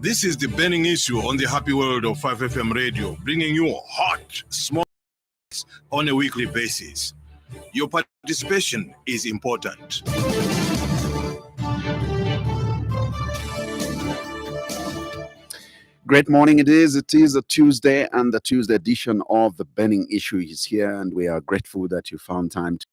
This is the burning issue on the happy world of 5FM radio, bringing you hot, small on a weekly basis. Your participation is important. Great morning it is. It is a Tuesday, and the Tuesday edition of the burning issue is here, and we are grateful that you found time to,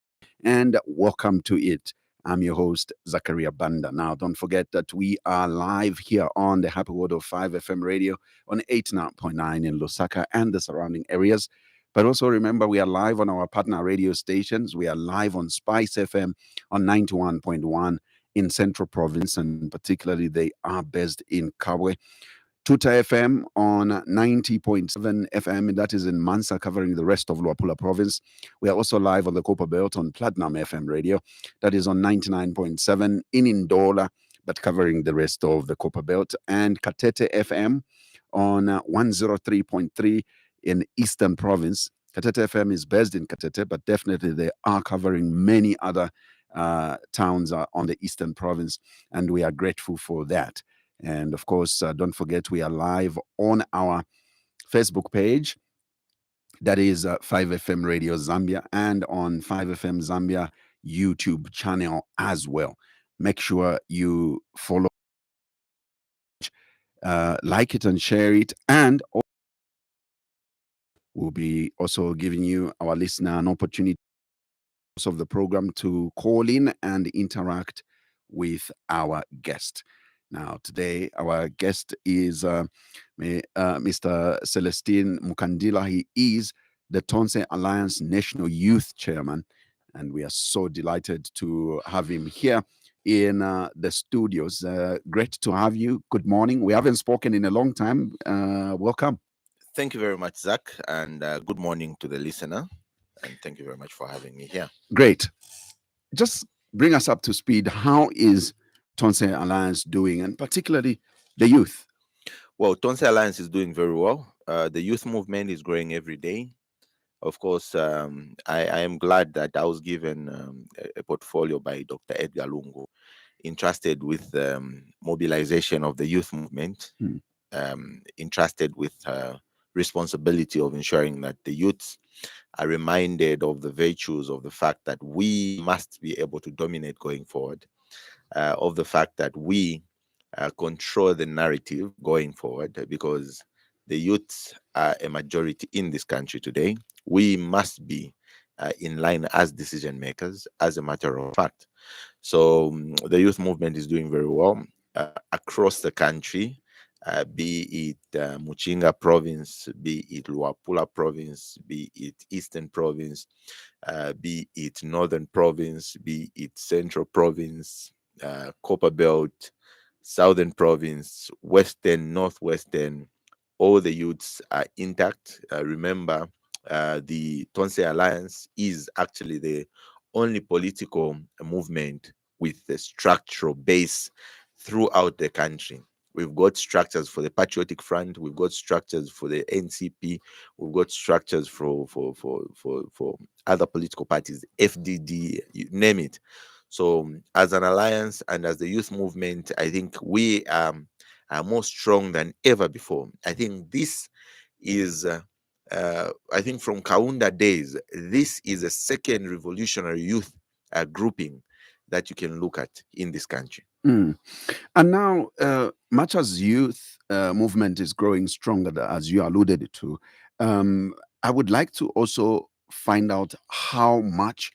and welcome to it. I'm your host, Zachariah Banda. Now, don't forget that we are live here on the Happy World of 5FM radio on 89.9 in Lusaka and the surrounding areas. But also remember, we are live on our partner radio stations. We are live on Spice FM on 91.1 in Central Province, and particularly they are based in Kabwe. Tuta FM on 90.7 FM, and that is in Mansa, covering the rest of Luapula province. We are also live on the Copper Belt on Platinum FM radio, that is on 99.7 in Ndola, but covering the rest of the Copper Belt, and Katete FM on 103.3 in Eastern Province. Katete FM is based in Katete, but definitely they are covering many other towns on the Eastern Province, and we are grateful for that. And of course, don't forget, we are live on our Facebook page, that is 5FM Radio Zambia, and on 5FM Zambia YouTube channel as well. Make sure you follow, like it and share it, and we'll be also giving you, our listener, an opportunity of the program to call in and interact with our guest. Now, today, our guest is Mr. Celestine Mukandila. He is the Toonse Alliance National Youth Chairman, and we are so delighted to have him here in the studios. Great to have you. Good morning. We haven't spoken in a long time. Welcome. Thank you very much, Zach, and good morning to the listener, and thank you very much for having me here. Great. Just bring us up to speed. How is Toonse Alliance doing, and particularly the youth? Well, Toonse Alliance is doing very well. The youth movement is growing every day. Of course, I am glad that I was given a portfolio by Dr. Edgar Lungu, entrusted with mobilization of the youth movement, entrusted with responsibility of ensuring that the youths are reminded of the virtues of the fact that we must be able to dominate going forward. Of the fact that we control the narrative going forward, because the youths are a majority in this country today. We must be in line as decision makers, as a matter of fact. So the youth movement is doing very well across the country, be it Muchinga province, be it Luapula province, be it Eastern province, be it Northern province, be it Central province, Copper Belt, Southern province, Western, Northwestern. All the youths are intact. Remember, the Toonse Alliance is actually the only political movement with a structural base throughout the country. We've got structures for the Patriotic Front. We've got structures for the NCP. We've got structures for other political parties, FDD, you name it. So as an alliance and as the youth movement, I think we are more strong than ever before. I think this is, I think from Kaunda days, this is a second revolutionary youth grouping that you can look at in this country. And now, much as youth movement is growing stronger, as you alluded to, I would like to also find out how much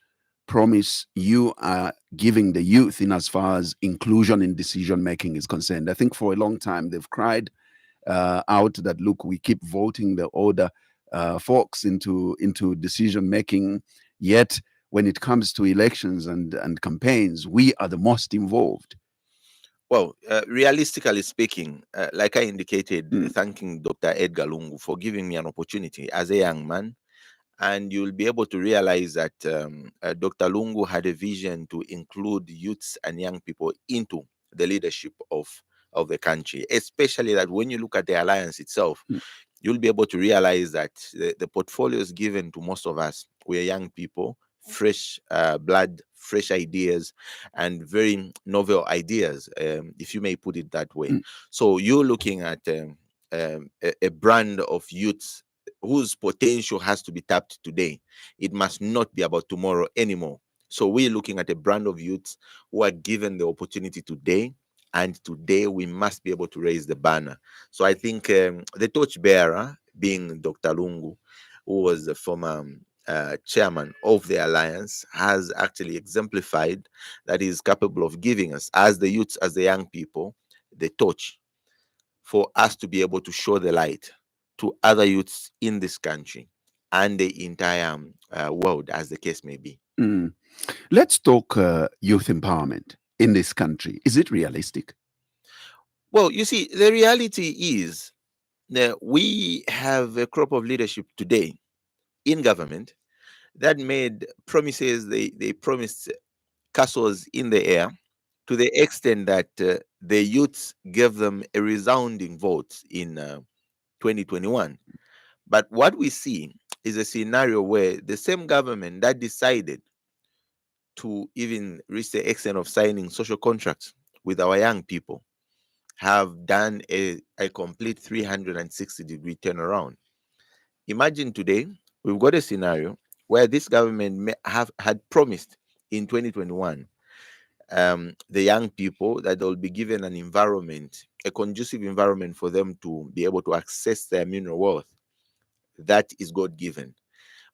promise you are giving the youth in as far as inclusion in decision making is concerned. I think for a long time they've cried out that, look, we keep voting the older folks into decision making, yet when it comes to elections and campaigns, we are the most involved. Well, realistically speaking, like I indicated, thanking Dr. Edgar Lungu for giving me an opportunity as a young man, and you'll be able to realize that Dr. Lungu had a vision to include youths and young people into the leadership of the country, especially that when you look at the alliance itself, you'll be able to realize that the portfolios given to most of us, we are young people, fresh blood, fresh ideas, and very novel ideas, if you may put it that way. Mm. So you're looking at a brand of youths whose potential has to be tapped today. It must not be about tomorrow anymore. So we're looking at a brand of youths who are given the opportunity today, and today we must be able to raise the banner. So I think the torchbearer, being Dr. Lungu, who was the former chairman of the alliance, has actually exemplified that he is capable of giving us, as the youths, as the young people, the torch for us to be able to show the light to other youths in this country and the entire world, as the case may be. Mm. Let's talk youth empowerment in this country. Is it realistic? Well, you see, the reality is that we have a crop of leadership today in government that made promises. They promised castles in the air, to the extent that the youths gave them a resounding vote in 2021. But what we see is a scenario where the same government that decided to even reach the extent of signing social contracts with our young people have done a complete 360-degree turnaround. Imagine today we've got a scenario where this government have had promised in 2021 the young people that they'll be given an environment, a conducive environment for them to be able to access their mineral wealth. That is God given.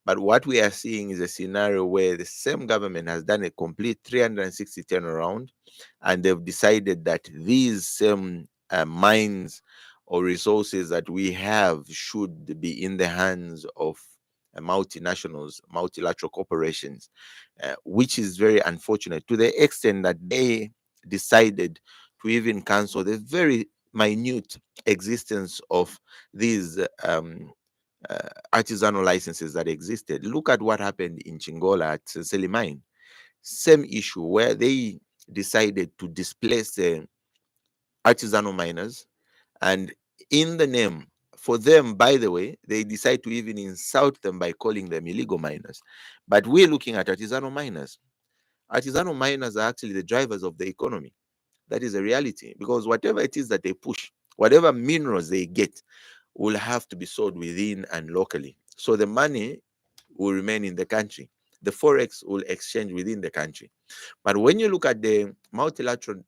But what we are seeing is a scenario where the same government has done a complete 360 turnaround, and they've decided that these same mines or resources that we have should be in the hands of multinationals, multilateral corporations, which is very unfortunate, to the extent that they decided to even cancel the very minute existence of these artisanal licenses that existed. Look at what happened in Chingola at Selimine. Same issue where they decided to displace the artisanal miners, and in the name, for them, by the way, they decide to even insult them by calling them illegal miners. But we're looking at artisanal miners. Artisanal miners are actually the drivers of the economy. That is a reality, because whatever it is that they push, whatever minerals they get, will have to be sold within and locally. So the money will remain in the country. The forex will exchange within the country. But when you look at the multilateral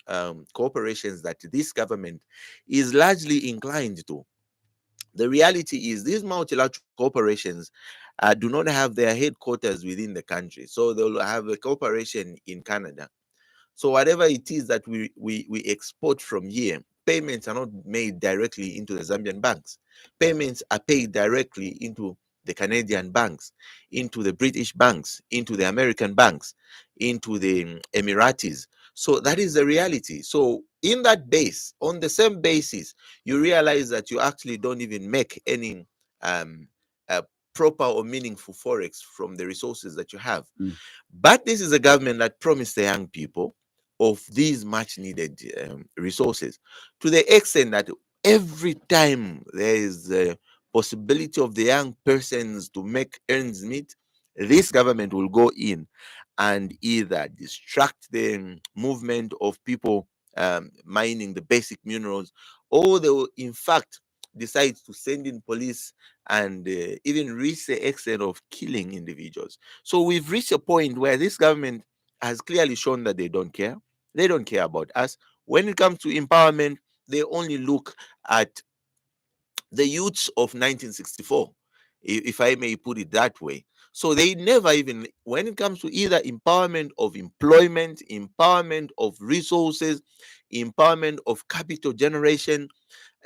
corporations that this government is largely inclined to, the reality is these multilateral corporations do not have their headquarters within the country. So they'll have a corporation in Canada. So whatever it is that we export from here, payments are not made directly into the Zambian banks. Payments are paid directly into the Canadian banks, into the British banks, into the American banks, into the Emiratis. So that is the reality. So in that base, on the same basis, you realize that you actually don't even make any um, uh, proper or meaningful forex from the resources that you have. Mm. But this is a government that promised the young people of these much needed resources, to the extent that every time there is a possibility of the young persons to make ends meet, this government will go in and either distract the movement of people mining the basic minerals, or they will in fact decide to send in police and even reach the extent of killing individuals. So we've reached a point where this government has clearly shown that they don't care. They don't care about us. When it comes to empowerment, they only look at the youths of 1964, if I may put it that way. So they never even, when it comes to either empowerment of employment, empowerment of resources, empowerment of capital generation,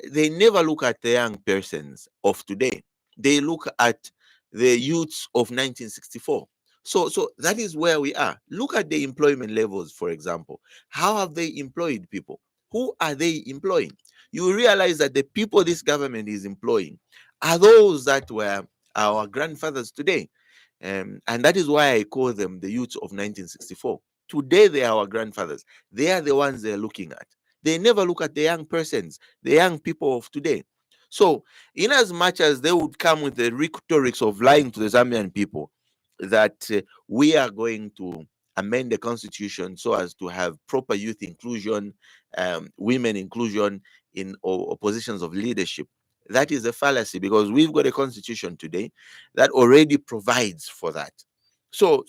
they never look at the young persons of today. They look at the youths of 1964. So that is where we are. Look at the employment levels, for example. How have they employed people? Who are they employing? You realize that the people this government is employing are those that were our grandfathers today. And that is why I call them the youths of 1964. Today, they are our grandfathers. They are the ones they're looking at. They never look at the young persons, the young people of today. So, in as much as they would come with the rhetorics of lying to the Zambian people, that we are going to amend the constitution so as to have proper youth inclusion, women inclusion in positions of leadership. That is a fallacy, because we've got a constitution today that already provides for that. So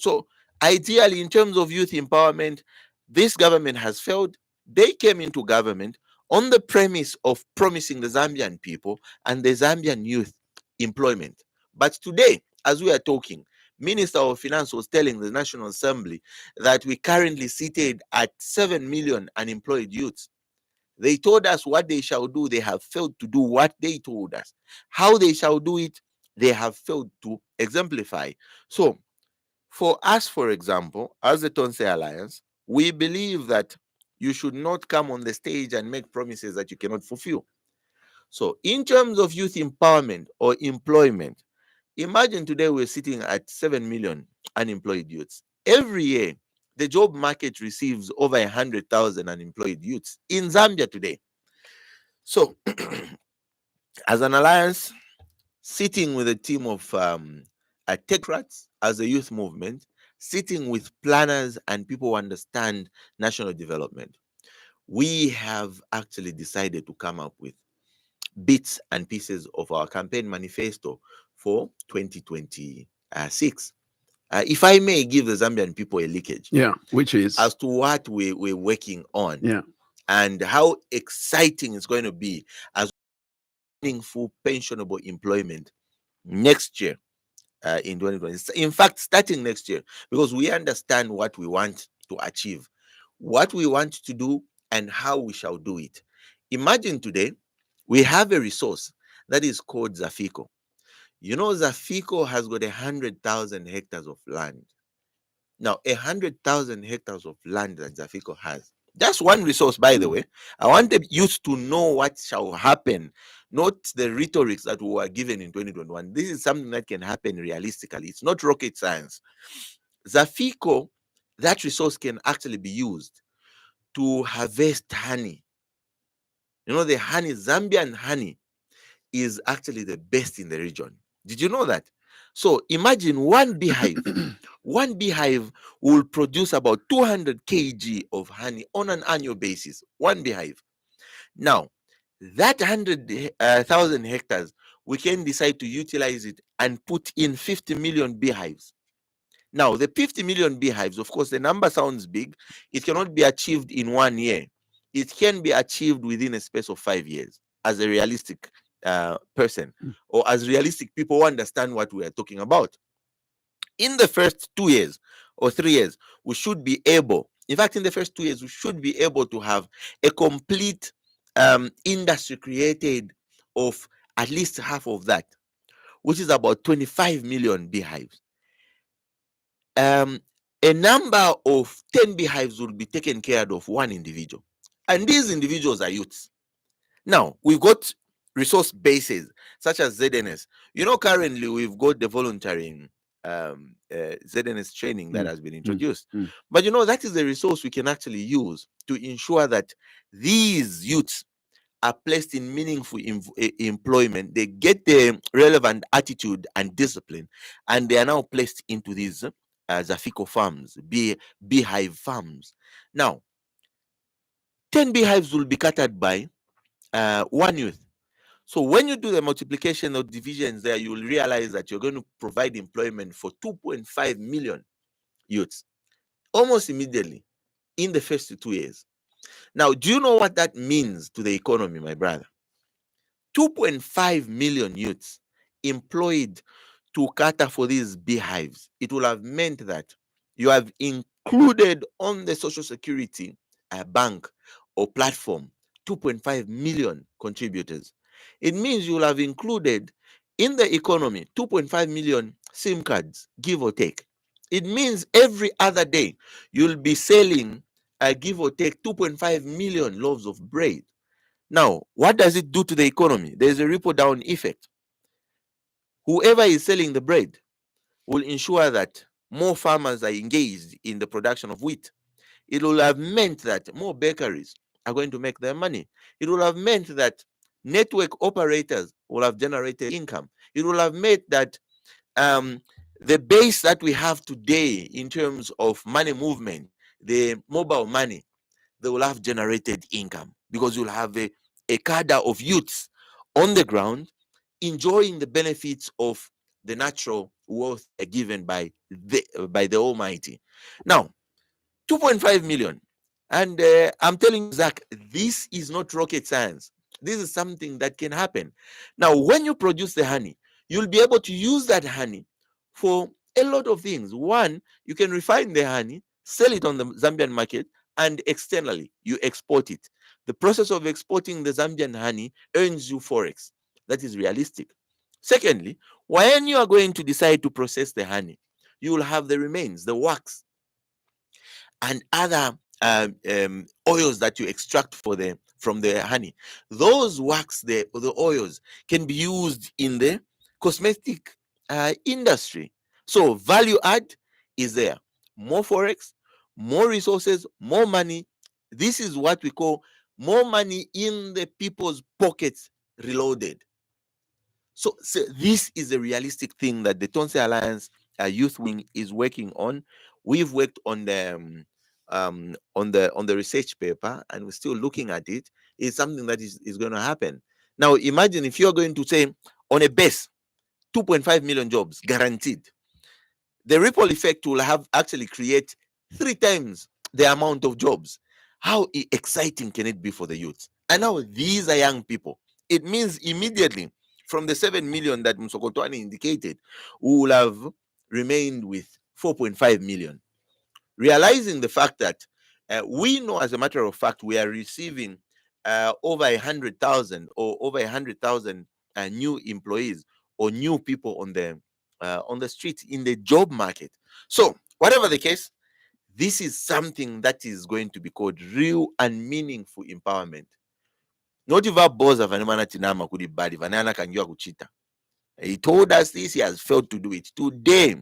ideally, in terms of youth empowerment, this government has failed. They came into government on the premise of promising the Zambian people and the Zambian youth employment. But today, as we are talking, Minister of Finance was telling the National Assembly that we currently seated at 7 million unemployed youths. They told us what they shall do. They have failed to do what they told us. How they shall do it, they have failed to exemplify. So, for us, for example, as the Toonse Alliance, we believe that you should not come on the stage and make promises that you cannot fulfill. So, in terms of youth empowerment or employment, imagine today we're sitting at 7 million unemployed youths. Every year, the job market receives over 100,000 unemployed youths in Zambia today. So, as an alliance, sitting with a team of technocrats as a youth movement, sitting with planners and people who understand national development, we have actually decided to come up with bits and pieces of our campaign manifesto for 2026. If I may give the Zambian people a leakage, which is as to what we're working on, yeah, and how exciting it's going to be as meaningful pensionable employment next year, in 2020. In fact, starting next year, because we understand what we want to achieve, what we want to do, and how we shall do it. Imagine today we have a resource that is called Zafico. You know, Zafico has got 100,000 hectares of land. Now, 100,000 hectares of land that Zafico has. That's one resource, by the way. I want the youth to know what shall happen, not the rhetorics that were given in 2021. This is something that can happen realistically. It's not rocket science. Zafico, that resource can actually be used to harvest honey. You know, the honey, Zambian honey, is actually the best in the region. Did you know that? So imagine one beehive. One beehive will produce about 200 kg of honey on an annual basis. One beehive. Now, that 100,000 hectares, we can decide to utilize it and put in 50 million beehives. Now, the 50 million beehives, of course, the number sounds big. It cannot be achieved in 1 year. It can be achieved within a space of 5 years as a realistic person, or as realistic people who understand what we are talking about. In the first 2 years or 3 years, we should be able, in fact, in the first 2 years, we should be able to have a complete industry created of at least half of that, which is about 25 million beehives. A number of 10 beehives will be taken care of one individual. And these individuals are youths. Now, we've got resource bases such as ZNS. You know, currently we've got the volunteering ZNS training that has been introduced. But you know, that is the resource we can actually use to ensure that these youths are placed in meaningful employment. They get the relevant attitude and discipline, and they are now placed into these Zafico farms, beehive farms. Now, 10 beehives will be catered by one youth. So when you do the multiplication of divisions there, you will realize that you're going to provide employment for 2.5 million youths almost immediately in the first 2 years. Now, do you know what that means to the economy, my brother? 2.5 million youths employed to cater for these beehives. It will have meant that you have included on the social security bank or platform 2.5 million contributors. It means you will have included in the economy 2.5 million SIM cards, give or take. It means every other day you'll be selling, give or take, 2.5 million loaves of bread. Now, what does it do to the economy? There's a ripple down effect. Whoever is selling the bread will ensure that more farmers are engaged in the production of wheat. It will have meant that more bakeries are going to make their money. It will have meant that network operators will have generated income. It will have made that The base that we have today in terms of money movement, the mobile money, they will have generated income because you'll have a cadre of youths on the ground enjoying the benefits of the natural wealth given by the Almighty. Now, 2.5 million. And I'm telling you, Zach, this is not rocket science. This is something that can happen. Now, when you produce the honey, you'll be able to use that honey for a lot of things. One, you can refine the honey, sell it on the Zambian market, and externally, you export it. The process of exporting the Zambian honey earns you forex. That is realistic. Secondly, when you are going to decide to process the honey, you will have the remains, the wax, and other oils that you extract from the honey. Those wax, the oils, can be used in the cosmetic industry. So value add is there. More forex, more resources, more money. This is what we call more money in the people's pockets reloaded. So this is a realistic thing that the Toonse Alliance Youth Wing is working on. We've worked on the research paper, and we're still looking at it. It's something that is going to happen. Now, imagine if you're going to say on a base, 2.5 million jobs guaranteed. The ripple effect will have actually create 3 times the amount of jobs. How exciting can it be for the youth? And now these are young people. It means immediately from the 7 million that Msokotwane indicated, we will have remained with 4.5 million. Realizing the fact that we know, as a matter of fact, we are receiving over 100,000 or over 100,000 new employees or new people on the street in the job market. So, whatever the case, this is something that is going to be called real and meaningful empowerment. Not even boss of Vanimana Tinama could be bad, Vanana can you kuchita. He told us this, he has failed to do it. Today,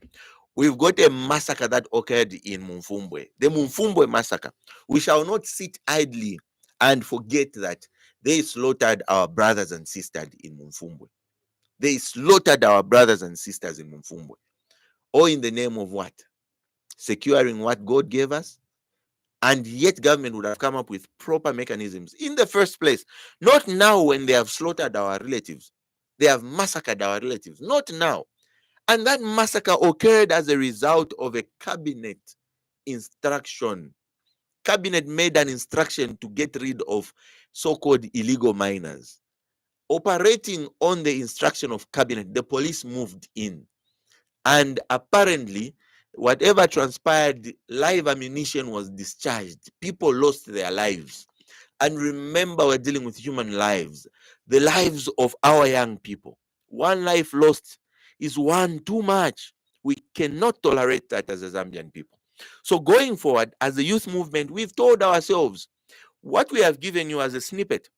we've got a massacre that occurred in Mumfumbwe, the Mumfumbwe massacre. We shall not sit idly and forget that they slaughtered our brothers and sisters in Mumfumbwe. They slaughtered our brothers and sisters in Mumfumbwe. All in the name of what? Securing what God gave us? And yet government would have come up with proper mechanisms in the first place. Not now when they have slaughtered our relatives. They have massacred our relatives. Not now. And that massacre occurred as a result of a cabinet instruction. Cabinet made an instruction to get rid of so-called illegal miners. Operating on the instruction of cabinet, the police moved in. And apparently, whatever transpired, live ammunition was discharged. People lost their lives. And remember, we're dealing with human lives, the lives of our young people. One life lost is one too much. We cannot tolerate that as a Zambian people. So going forward, as a youth movement, we've told ourselves what we have given you as a snippet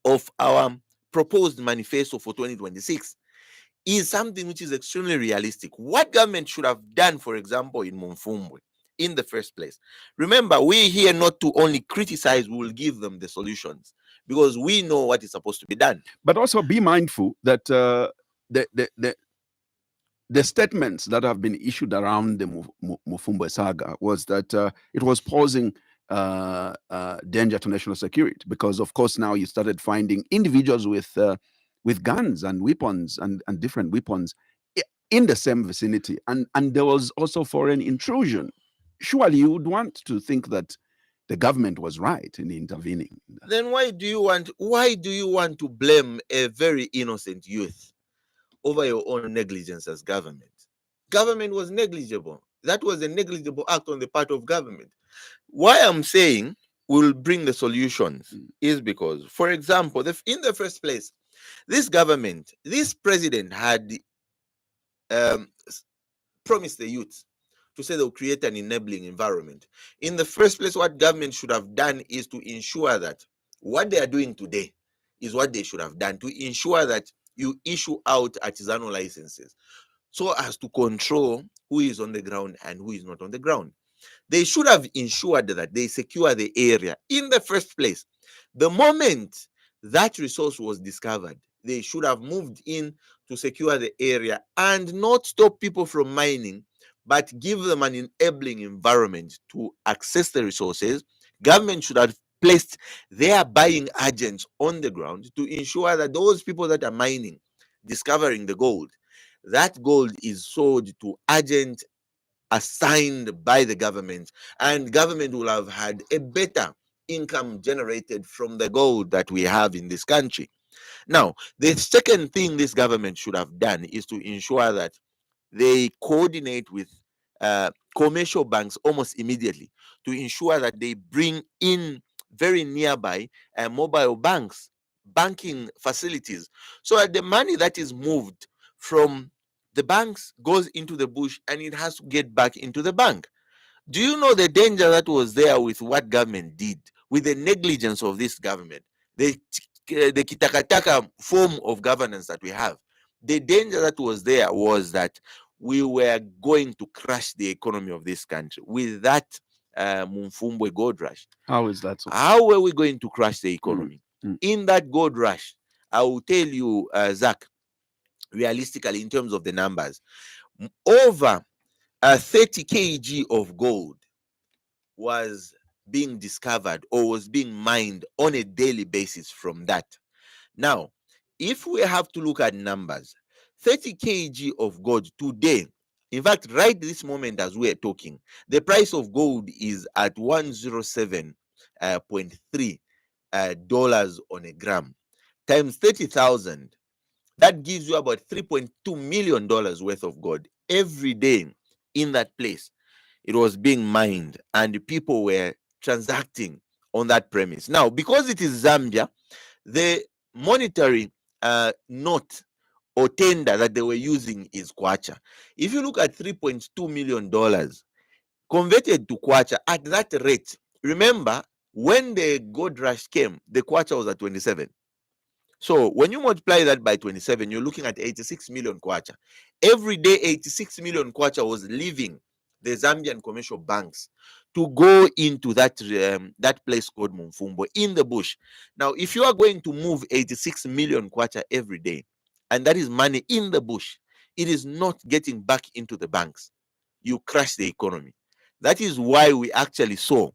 of our proposed manifesto for 2026 is something which is extremely realistic. What government should have done, for example, in Mumfumbwe in the first place. Remember, we're here not to only criticize, we will give them the solutions because we know what is supposed to be done. But also be mindful that the statements that have been issued around the Mufumbo saga was that it was posing danger to national security because, of course, now you started finding individuals with guns and weapons and different weapons in the same vicinity, and there was also foreign intrusion. Surely you would want to think that the government was right in intervening. Then why do you want to blame a very innocent youth over your own negligence as government? Government was negligible. That was a negligible act on the part of government. Why I'm saying we'll bring the solutions is because, for example, in the first place, this government, this president had promised the youth to say they'll create an enabling environment. In the first place, what government should have done is to ensure that what they are doing today is what they should have done, to ensure that you issue out artisanal licenses so as to control who is on the ground and who is not on the ground. They should have ensured that they secure the area in the first place. The moment that resource was discovered, they should have moved in to secure the area and not stop people from mining, but give them an enabling environment to access the resources. Government should have placed their buying agents on the ground to ensure that those people that are mining, discovering the gold, that gold is sold to agents assigned by the government, and government will have had a better income generated from the gold that we have in this country. Now, the second thing this government should have done is to ensure that they coordinate with commercial banks almost immediately to ensure that they bring in very nearby mobile banks, banking facilities, so that the money that is moved from the banks goes into the bush and it has to get back into the bank. Do you know the danger that was there with what government did, with the negligence of this government, the kitakataka form of governance that we have? The danger that was there was that we were going to crush the economy of this country with that Mumfumbwe gold rush. How is that so? How were we going to crush the economy? In that gold rush, I will tell you, Zach, realistically, in terms of the numbers, over 30 kg of gold was being discovered or was being mined on a daily basis from that. Now, if we have to look at numbers, 30 kg of gold today, in fact, right this moment as we are talking, the price of gold is at 107.3 dollars on a gram, times 30,000. That gives you about $3.2 million worth of gold every day in that place. It was being mined and people were transacting on that premise. Now, because it is Zambia, the monetary note or tender that they were using is kwacha. If you look at $3.2 million converted to kwacha at that rate, remember when the gold rush came, the kwacha was at 27. So when you multiply that by 27, you're looking at 86 million kwacha. Every day, 86 million kwacha was leaving the Zambian commercial banks to go into that that place called Mumfumbo in the bush. Now, if you are going to move 86 million kwacha every day, and that is money in the bush, it is not getting back into the banks. You crash the economy. That is why we actually saw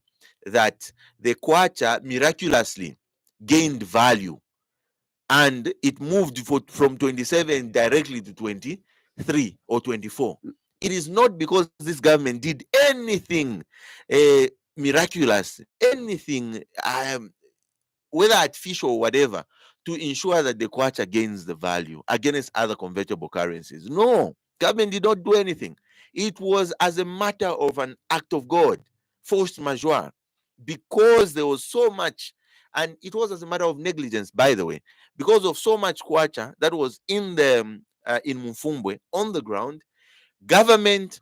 that the kwacha miraculously gained value and it moved from 27 directly to 23 or 24. It is not because this government did anything miraculous, anything, whether artificial or whatever, to ensure that the kwacha gains the value against other convertible currencies. No, government did not do anything. It was as a matter of an act of God, force majeure, because there was so much, and it was as a matter of negligence, by the way, because of so much kwacha that was in the in Mumfumbwe on the ground. Government,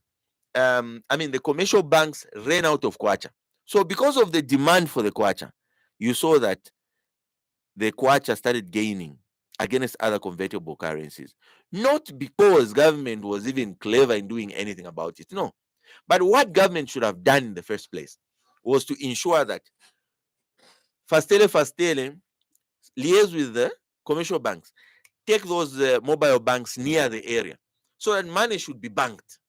the commercial banks ran out of kwacha. So because of the demand for the kwacha, you saw that the kwacha started gaining against other convertible currencies. Not because government was even clever in doing anything about it, no. But what government should have done in the first place was to ensure that Fastele liaise with the commercial banks, take those mobile banks near the area so that money should be banked.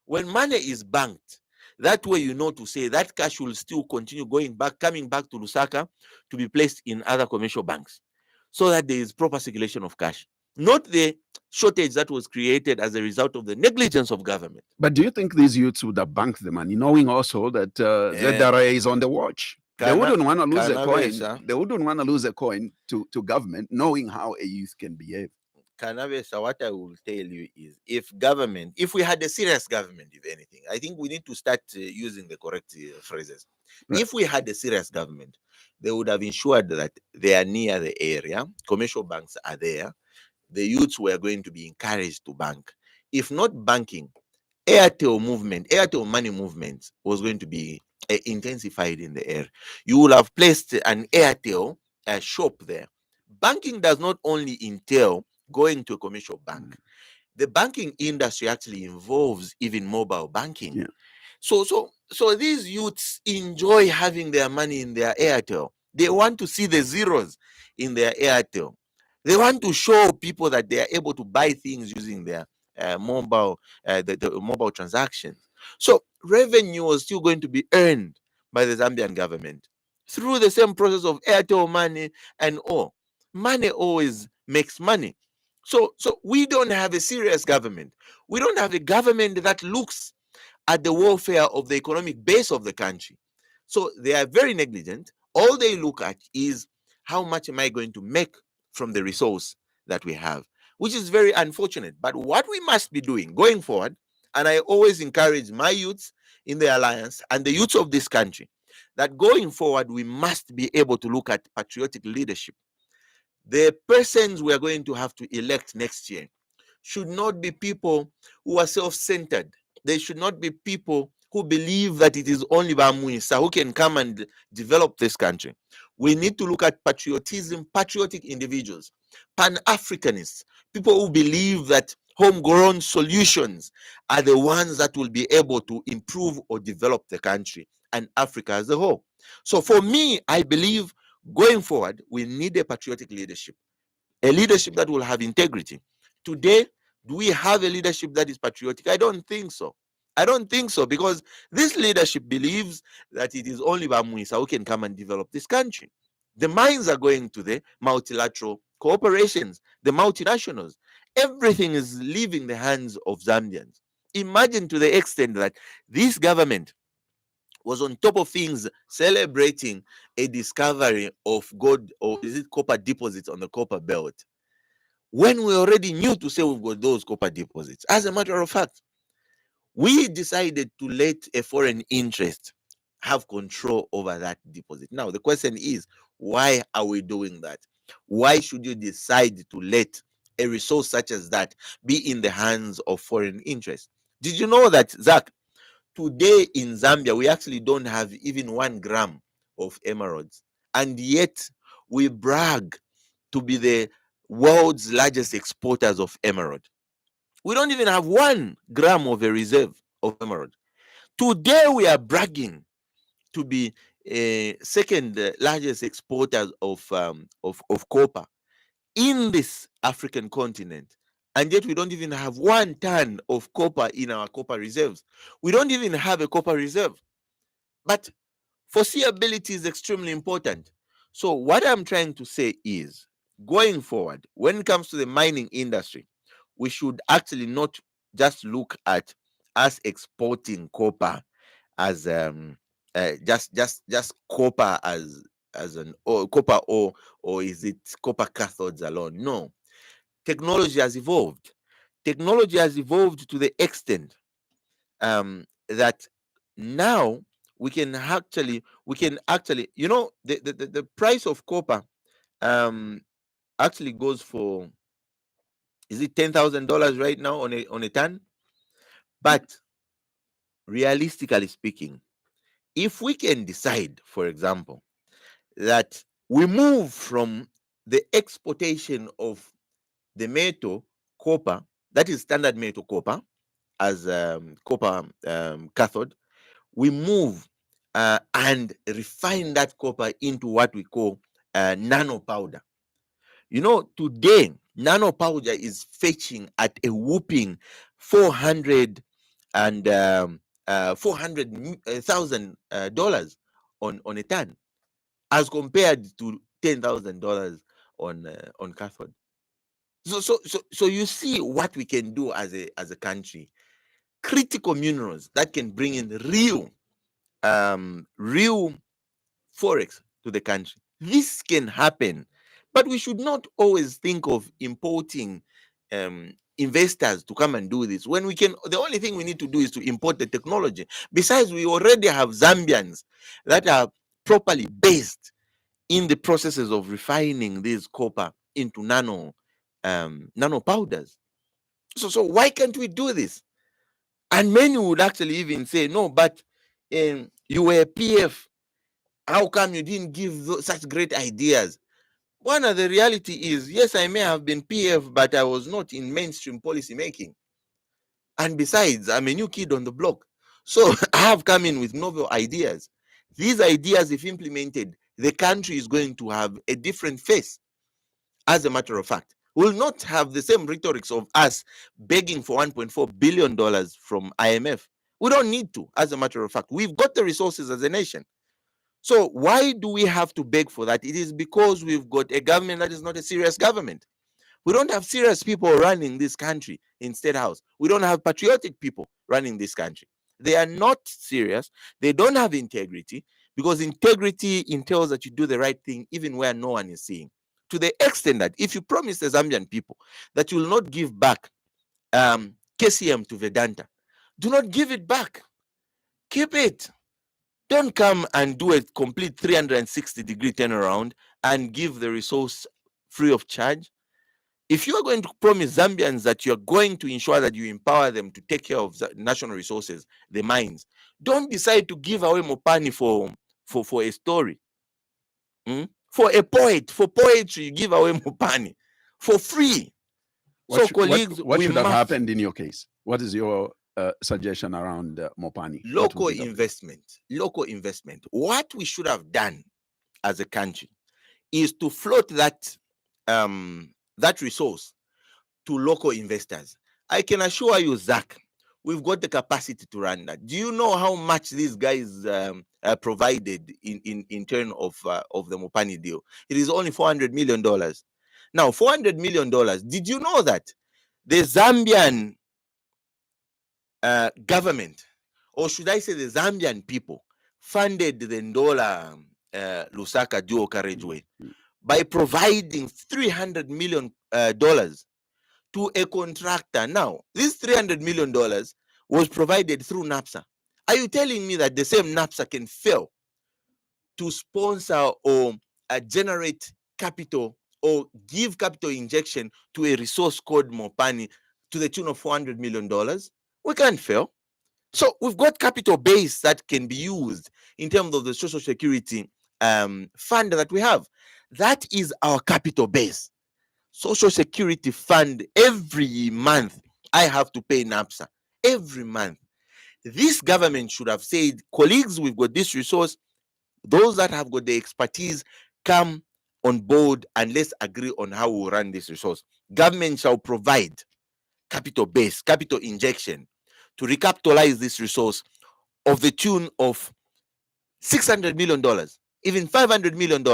When money is banked, that way you know to say that cash will still continue coming back to Lusaka to be placed in other commercial banks so that there is proper circulation of cash, not the shortage that was created as a result of the negligence of government. But do you think these youths would have banked the money, knowing also that Zachariah is on the watch? They wouldn't want to lose a coin. They wouldn't want to lose a coin to government, knowing how a youth can behave. Kanavesa, what I will tell you is, if we had a serious government, if anything, I think we need to start using the correct phrases. Right. If we had a serious government, they would have ensured that they are near the area, commercial banks are there, the youths were going to be encouraged to bank. If not banking, Airtel money movement was going to be intensified in the air. You will have placed an Airtel shop there. Banking does not only entail going to a commercial bank. The banking industry actually involves even mobile banking. Yeah. So these youths enjoy having their money in their Airtel. They want to see the zeros in their Airtel. They want to show people that they are able to buy things using their mobile, the mobile transactions. So revenue was still going to be earned by the Zambian government through the same process of Airtel money and all. Money always makes money. So we don't have a serious government. We don't have a government that looks at the welfare of the economic base of the country. So they are very negligent. All they look at is how much am I going to make from the resource that we have, which is very unfortunate. But what we must be doing going forward, and I always encourage my youths in the alliance and the youths of this country, that going forward, we must be able to look at patriotic leadership. The persons we are going to have to elect next year should not be people who are self-centered. They should not be people who believe that it is only Bamuisa who can come and develop this country. We need to look at patriotism, patriotic individuals, Pan-Africanists, people who believe that homegrown solutions are the ones that will be able to improve or develop the country and Africa as a whole. So for me, I believe going forward, we need a patriotic leadership, a leadership that will have integrity. Today, do we have a leadership that is patriotic? I don't think so. I don't think so, because this leadership believes that it is only Bamuisa who can come and develop this country. The minds are going to the multilateral corporations, the multinationals. Everything is leaving the hands of Zambians. Imagine to the extent that this government was on top of things celebrating a discovery of gold, or is it copper deposits on the copper belt, when we already knew to say we've got those copper deposits. As a matter of fact, we decided to let a foreign interest have control over that deposit. Now, the question is, why are we doing that? Why should you decide to let a resource such as that be in the hands of foreign interests? Did you know that, Zach, today in Zambia, we actually don't have even 1 gram of emeralds, and yet we brag to be the world's largest exporters of emerald. We don't even have 1 gram of a reserve of emerald. Today we are bragging to be a second largest exporters of copper in this African continent, and yet we don't even have 1 ton of copper in our copper reserves. We don't even have a copper reserve. But foreseeability is extremely important. So what I'm trying to say is, going forward, when it comes to the mining industry, we should actually not just look at us exporting copper as just copper as an or copper or is it copper cathodes alone? No, technology has evolved. Technology has evolved to the extent that now we can actually the price of copper actually goes for, is it $10,000 right now on a ton? But realistically speaking, if we can decide, for example, that we move from the exportation of the metal copper, that is standard metal copper, as copper cathode, we move and refine that copper into what we call nano powder. You know, today nano powder is fetching at a whooping 400 and $400,000 on a ton, as compared to $10,000 on cathode. So you see what we can do as a country. Critical minerals that can bring in real forex to the country. This can happen, but we should not always think of importing investors to come and do this when we can. The only thing we need to do is to import the technology. Besides, we already have Zambians that are properly based in the processes of refining this copper into nano powders. So why can't we do this? And many would actually even say, no, but you were PF. How come you didn't give such great ideas? One of the reality is, yes, I may have been PF, but I was not in mainstream policy making. And besides, I'm a new kid on the block. So I have come in with novel ideas. These ideas, if implemented, the country is going to have a different face. as a matter of fact. We'll not have the same rhetorics of us begging for $1.4 billion from IMF. We don't need to, as a matter of fact. We've got the resources as a nation. So why do we have to beg for that? It is because we've got a government that is not a serious government. We don't have serious people running this country in State House. We don't have patriotic people running this country. They are not serious. They don't have integrity, because integrity entails that you do the right thing even where no one is seeing. To the extent that if you promise the Zambian people that you will not give back KCM to Vedanta, do not give it back. Keep it. Don't come and do a complete 360-degree turnaround and give the resource free of charge. If you are going to promise Zambians that you are going to ensure that you empower them to take care of the national resources, the mines, don't decide to give away Mopani for a story. For a poet, for poetry, you give away Mopani for free. Colleagues, what should have happened in your case? What is your suggestion around Mopani? Local investment. Local investment. What we should have done as a country is to float that that resource to local investors. I can assure you, Zach, we've got the capacity to run that. Do you know how much these guys provided in turn of the Mopani deal? It is only $400 million. Now, $400 million. Did you know that the Zambian government, or should I say the Zambian people, funded the Ndola Lusaka dual carriageway by providing $300 million to a contractor? Now, this $300 million was provided through NAPSA. Are you telling me that the same NAPSA can fail to sponsor or generate capital or give capital injection to a resource called Mopani to the tune of $400 million? We can't fail. So we've got capital base that can be used in terms of the social security fund that we have. That is our capital base. Social security fund. Every month I have to pay NAPSA. Every month. This government should have said, colleagues, we've got this resource. Those that have got the expertise, come on board and let's agree on how we run this resource. Government shall provide capital base, capital injection to recapitalize this resource of the tune of $600 million, even $500 million.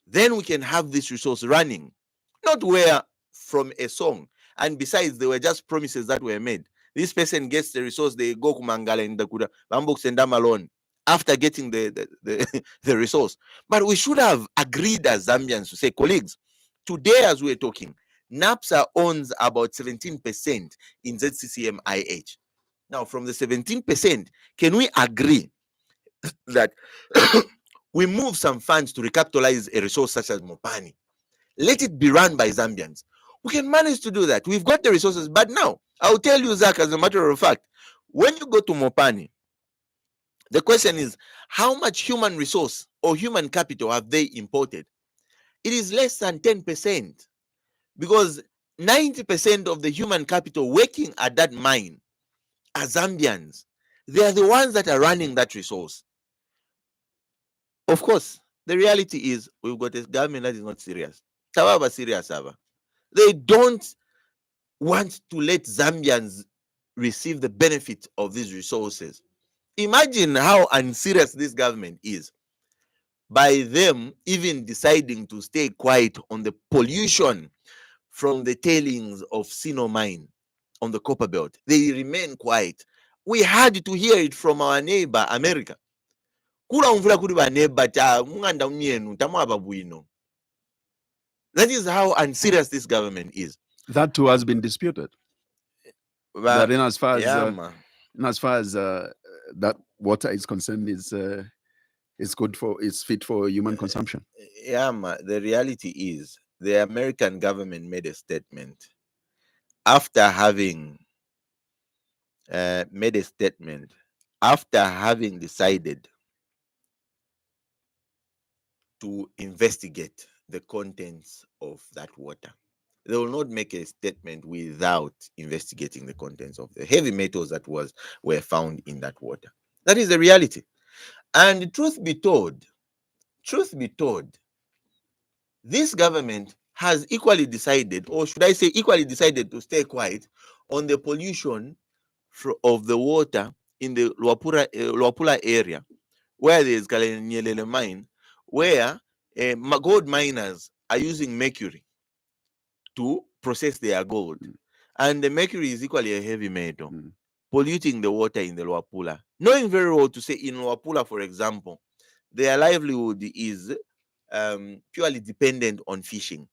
Then we can have this resource running, not where from a song. And besides, there were just promises that were made. This person gets the resource, they go kumangala in the kuda, bambuk sendam alone after getting the resource. But we should have agreed as Zambians to say, colleagues, today as we're talking, NAPSA owns about 17% in ZCCM-IH. Now, from the 17%, can we agree that we move some funds to recapitalize a resource such as Mopani? Let it be run by Zambians. We can manage to do that. We've got the resources. But now, I'll tell you, Zach, as a matter of fact, when you go to Mopani, the question is, how much human resource or human capital have they imported? It is less than 10%, because 90% of the human capital working at that mine are Zambians. They are the ones that are running that resource. Of course, the reality is we've got a government that is not serious. However serious ever. They don't want to let Zambians receive the benefit of these resources. Imagine how unserious this government is by them even deciding to stay quiet on the pollution from the tailings of Sino mine on the copper belt. They remain quiet. We had to hear it from our neighbor, America. That is how unserious this government is. That too has been disputed. But in as far as that water is concerned, it's fit for human consumption. The reality is the American government made a statement after having decided to investigate the contents of that water. They will not make a statement without investigating the contents of the heavy metals that were found in that water. That is the reality. And truth be told, this government has equally decided, or should I say equally decided, to stay quiet on the pollution of the water in the Luapula area, where there is Kalanyelele mine, where gold miners are using mercury to process their gold. And the mercury is equally a heavy metal, polluting the water in the Luapula. Knowing very well to say in Luapula, for example, their livelihood is purely dependent on fishing.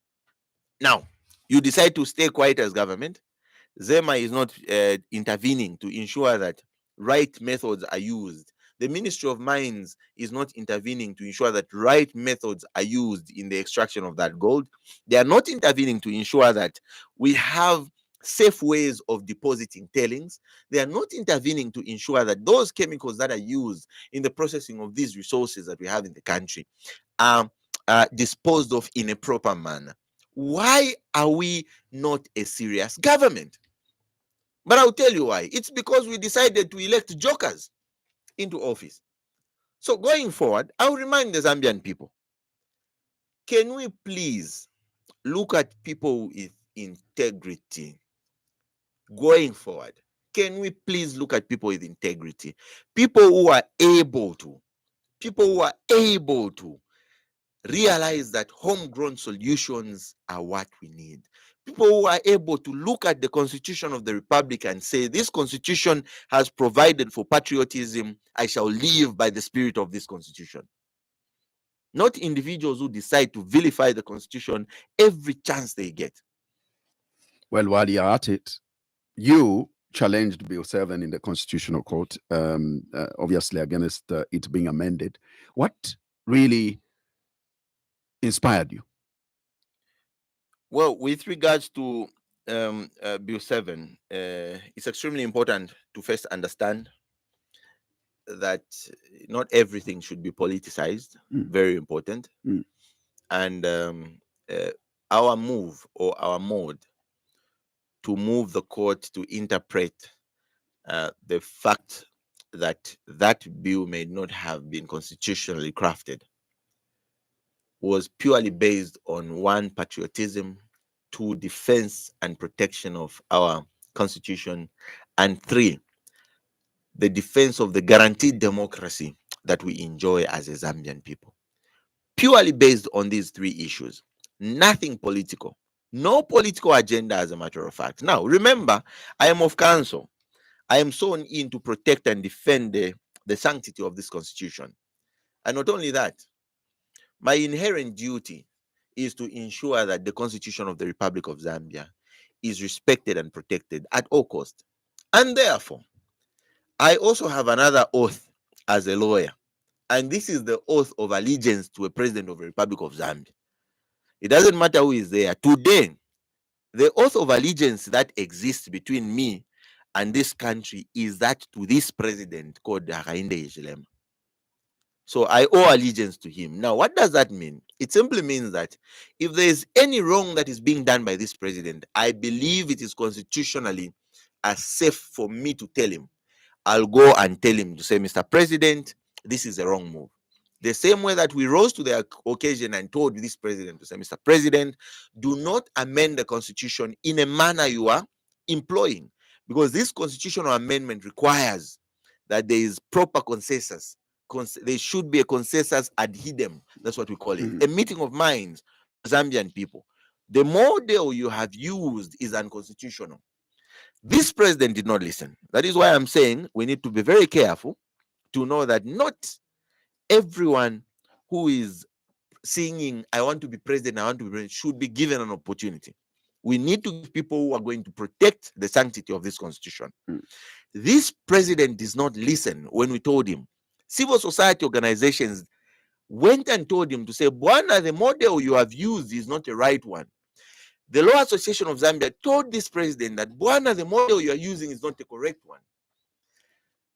Now, you decide to stay quiet as government. Zema is not intervening to ensure that right methods are used. The Ministry of Mines is not intervening to ensure that right methods are used in the extraction of that gold. They are not intervening to ensure that we have safe ways of depositing tailings. They are not intervening to ensure that those chemicals that are used in the processing of these resources that we have in the country are disposed of in a proper manner. Why are we not a serious government? But I'll tell you why. It's because we decided to elect jokers into office. So going forward, I'll remind the Zambian people, can we please look at people with integrity going forward? Can we please look at people with integrity? People who are able to realize that homegrown solutions are what we need. People who are able to look at the Constitution of the Republic and say, this Constitution has provided for patriotism, I shall live by the spirit of this Constitution. Not individuals who decide to vilify the Constitution every chance they get. Well, while you're at it, you challenged Bill 7 in the Constitutional Court, obviously against it being amended. What really inspired you? Well, with regards to Bill 7, it's extremely important to first understand that not everything should be politicized. Very important. And our move or our mode to move the court to interpret the fact that that bill may not have been constitutionally crafted was purely based on one, patriotism, two, defense and protection of our constitution, and three, the defense of the guaranteed democracy that we enjoy as a Zambian people. Purely based on these three issues, nothing political, no political agenda, as a matter of fact. Now, remember, I am of counsel. I am sworn in to protect and defend the sanctity of this constitution. And not only that, my inherent duty is to ensure that the Constitution of the Republic of Zambia is respected and protected at all costs. And therefore, I also have another oath as a lawyer. And this is the oath of allegiance to a president of the Republic of Zambia. It doesn't matter who is there. Today, the oath of allegiance that exists between me and this country is that to this president called Hakainde Hichilema. So I owe allegiance to him. Now, what does that mean? It simply means that if there is any wrong that is being done by this president, I believe it is constitutionally safe for me to tell him. I'll go and tell him to say, Mr. President, this is a wrong move. The same way that we rose to the occasion and told this president to say, Mr. President, do not amend the constitution in a manner you are employing, because this constitutional amendment requires that there is proper consensus. There should be a consensus ad idem. That's what we call it. A meeting of minds, Zambian people. The model you have used is unconstitutional. This president did not listen. That is why I'm saying we need to be very careful to know that not everyone who is singing, I want to be president, I want to be president, should be given an opportunity. We need to give people who are going to protect the sanctity of this constitution. This president does not listen when we told him. Civil society organizations went and told him to say, Bwana, the model you have used is not the right one. The Law Association of Zambia told this president that, Bwana, the model you are using is not the correct one.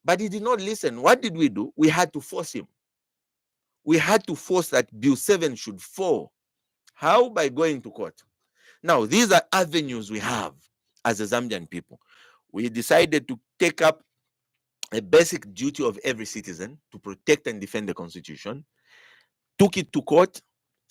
But he did not listen. What did we do? We had to force him. We had to force that Bill 7 should fall. How? By going to court. Now, these are avenues we have as a Zambian people. We decided to take up a basic duty of every citizen to protect and defend the constitution, took it to court,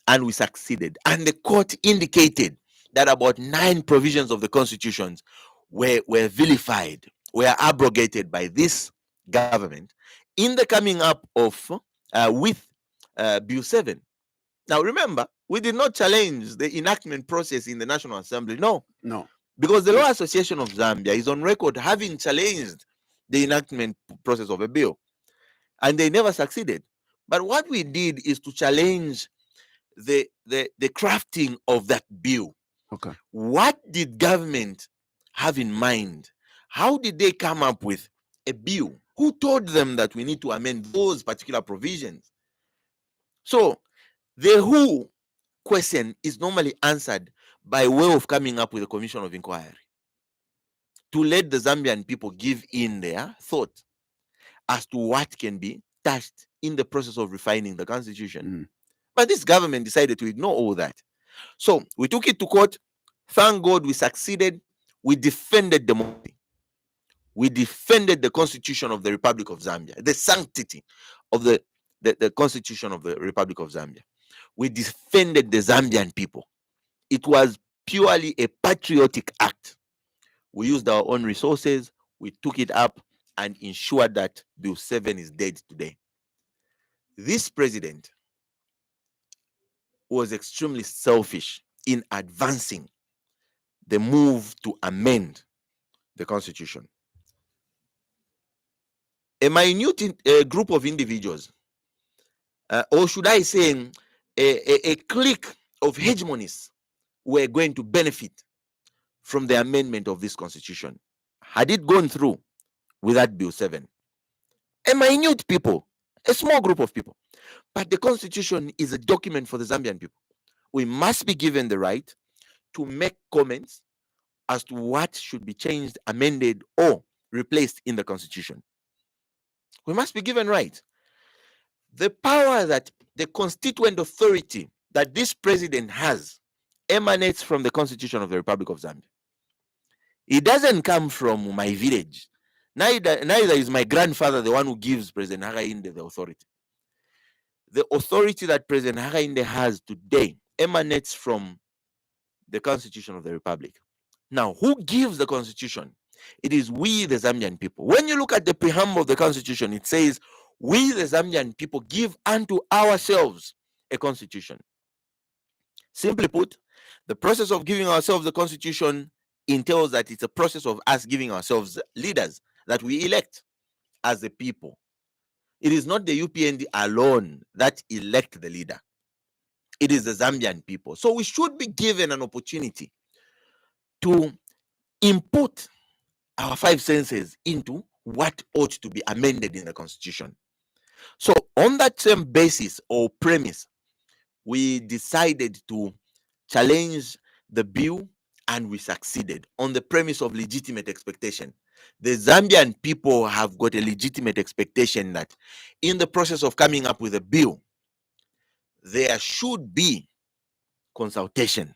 and we succeeded. And the court indicated that about 9 provisions of the constitutions were vilified, were abrogated by this government in the coming up of with Bill 7. Now remember, we did not challenge the enactment process in the National Assembly. No, because the Law Association of Zambia is on record having challenged the enactment process of a bill, and they never succeeded. But what we did is to challenge the crafting of that bill. Okay. What did government have in mind? How did they come up with a bill? Who told them that we need to amend those particular provisions? So the who question is normally answered by way of coming up with a commission of inquiry to let the Zambian people give in their thought as to what can be touched in the process of refining the constitution. But this government decided to ignore all that. So we took it to court. Thank God we succeeded. We defended democracy. We defended the Constitution of the Republic of Zambia, the sanctity of the Constitution of the Republic of Zambia. We defended the Zambian people. It was purely a patriotic act. We used our own resources. We took it up and ensured that Bill 7 is dead today. This president was extremely selfish in advancing the move to amend the constitution. A minute group of individuals, or should I say a clique of hegemonies, were going to benefit from the amendment of this constitution had it gone through without Bill 7. A minute people, a small group of people. But the constitution is a document for the Zambian people. We must be given the right to make comments as to what should be changed, amended, or replaced in the constitution. We must be given right. The power that the constituent authority that this president has emanates from the Constitution of the Republic of Zambia. It doesn't come from my village. Neither is my grandfather the one who gives President Hakainde the authority. The authority that President Hakainde has today emanates from the Constitution of the Republic. Now, who gives the Constitution? It is we, the Zambian people. When you look at the preamble of the Constitution, it says, we, the Zambian people, give unto ourselves a Constitution. Simply put, the process of giving ourselves the Constitution entails that it's a process of us giving ourselves leaders that we elect as the people. It is not the UPND alone that elect the leader. It is the Zambian people. So we should be given an opportunity to input our 5 senses into what ought to be amended in the Constitution. So on that same basis or premise, we decided to challenge the bill, and we succeeded on the premise of legitimate expectation. The Zambian people have got a legitimate expectation that in the process of coming up with a bill, there should be consultation.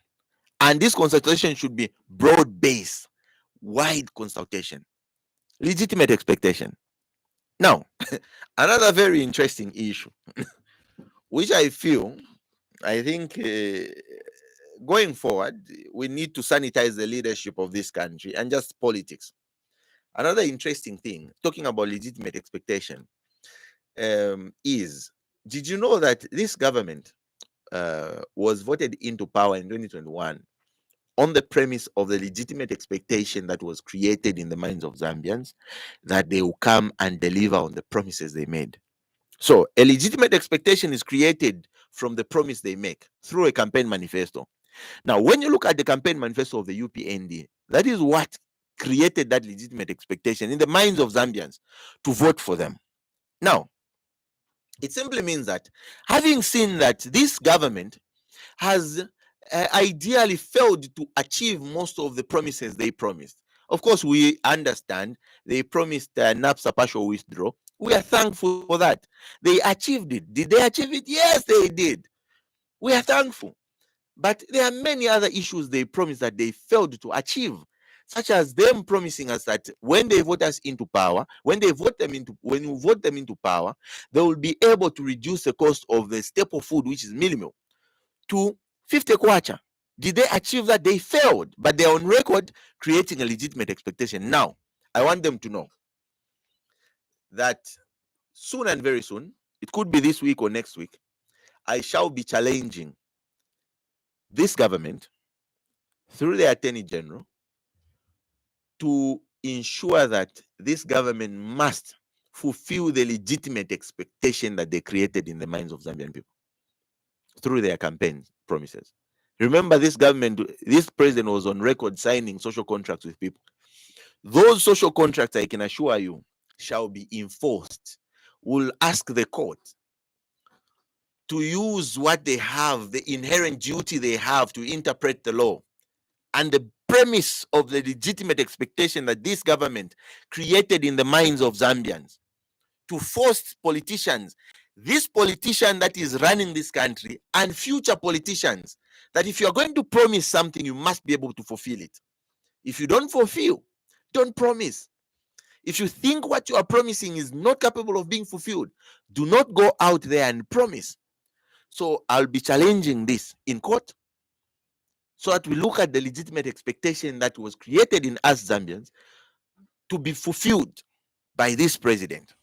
And this consultation should be broad-based, wide consultation. Legitimate expectation. Now, another very interesting issue, which I think going forward, we need to sanitize the leadership of this country and just politics. Another interesting thing, talking about legitimate expectation, is, did you know that this government was voted into power in 2021 on the premise of the legitimate expectation that was created in the minds of Zambians that they will come and deliver on the promises they made? So a legitimate expectation is created from the promise they make through a campaign manifesto. Now, when you look at the campaign manifesto of the UPND, that is what created that legitimate expectation in the minds of Zambians to vote for them. Now, it simply means that having seen that this government has ideally failed to achieve most of the promises they promised. Of course, we understand they promised NAPSA partial withdrawal. We are thankful for that. They achieved it. Did they achieve it? Yes, they did. We are thankful. But there are many other issues they promised that they failed to achieve, such as them promising us that when they vote us into power, when you vote them into power, they will be able to reduce the cost of the staple food, which is minimum, to 50 kwacha. Did they achieve that? They failed, but they're on record creating a legitimate expectation. Now, I want them to know that soon and very soon, it could be this week or next week, I shall be challenging this government through the Attorney General to ensure that this government must fulfill the legitimate expectation that they created in the minds of Zambian people through their campaign promises. Remember, this government, this president was on record signing social contracts with people. Those social contracts, I can assure you, shall be enforced. We'll ask the court to use what they have, the inherent duty they have to interpret the law, and the premise of the legitimate expectation that this government created in the minds of Zambians to force politicians, this politician that is running this country and future politicians, that if you're going to promise something, you must be able to fulfill it. If you don't fulfill, don't promise. If you think what you are promising is not capable of being fulfilled, do not go out there and promise. So I'll be challenging this in court so that we look at the legitimate expectation that was created in us Zambians to be fulfilled by this president.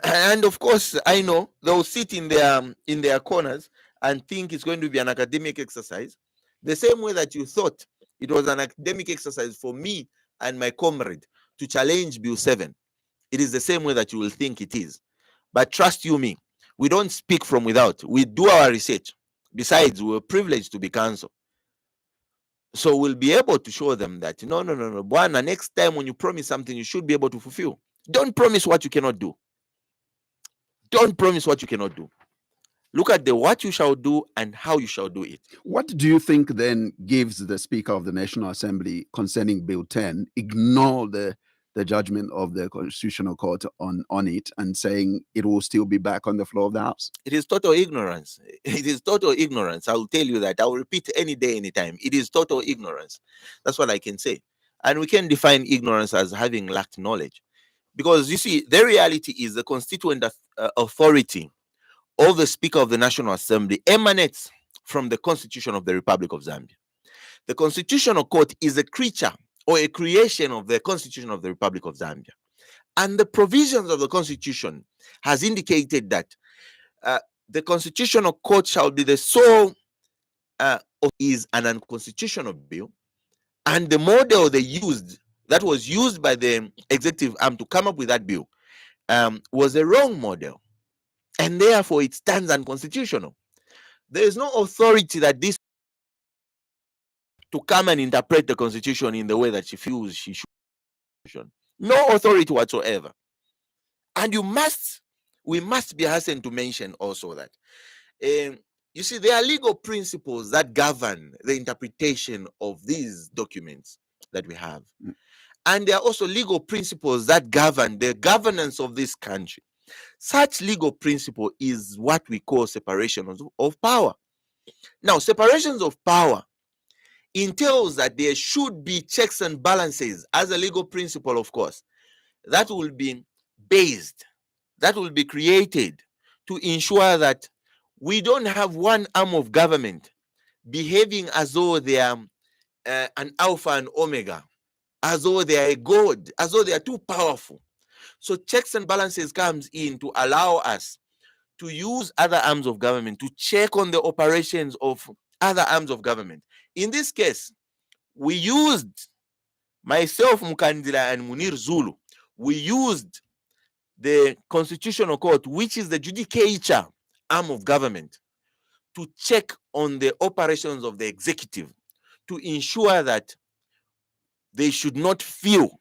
And of course, I know they'll sit in their corners and think it's going to be an academic exercise, the same way that you thought it was an academic exercise for me and my comrade to challenge Bill 7. It is the same way that you will think it is. But trust you me, we don't speak from without. We do our research. Besides, we're privileged to be counsel. So we'll be able to show them that, no. Bwana, next time when you promise something, you should be able to fulfill. Don't promise what you cannot do. Don't promise what you cannot do. Look at the what you shall do and how you shall do it. What do you think then gives the Speaker of the National Assembly concerning Bill 10 ignore the judgment of the Constitutional Court on it and saying it will still be back on the floor of the House? It is total ignorance. It is total ignorance. I will tell you that. I will repeat any day, anytime. It is total ignorance. That's what I can say. And we can define ignorance as having lacked knowledge. Because you see, the reality is the constituent authority of the Speaker of the National Assembly emanates from the Constitution of the Republic of Zambia. The Constitutional Court is a creature or a creation of the Constitution of the Republic of Zambia. And the provisions of the Constitution has indicated that the Constitutional Court shall be the sole is an unconstitutional bill, and the model they used, that was used by the executive arm to come up with that bill, was a wrong model, and therefore it stands unconstitutional. There is no authority that this to come and interpret the Constitution in the way that she feels she should. No authority whatsoever. And we must be hastened to mention also that you see, there are legal principles that govern the interpretation of these documents that we have. And there are also legal principles that govern the governance of this country. Such legal principle is what we call separation of power. Now, separations of power entails that there should be checks and balances as a legal principle, of course, that will be based, that will be created to ensure that we don't have one arm of government behaving as though they are an alpha and omega, as though they are a god, as though they are too powerful. So checks and balances comes in to allow us to use other arms of government to check on the operations of other arms of government. In this case, we used, myself, Mukandila, and Munir Zulu, we used the Constitutional Court, which is the judicature arm of government, to check on the operations of the executive to ensure that they should not feel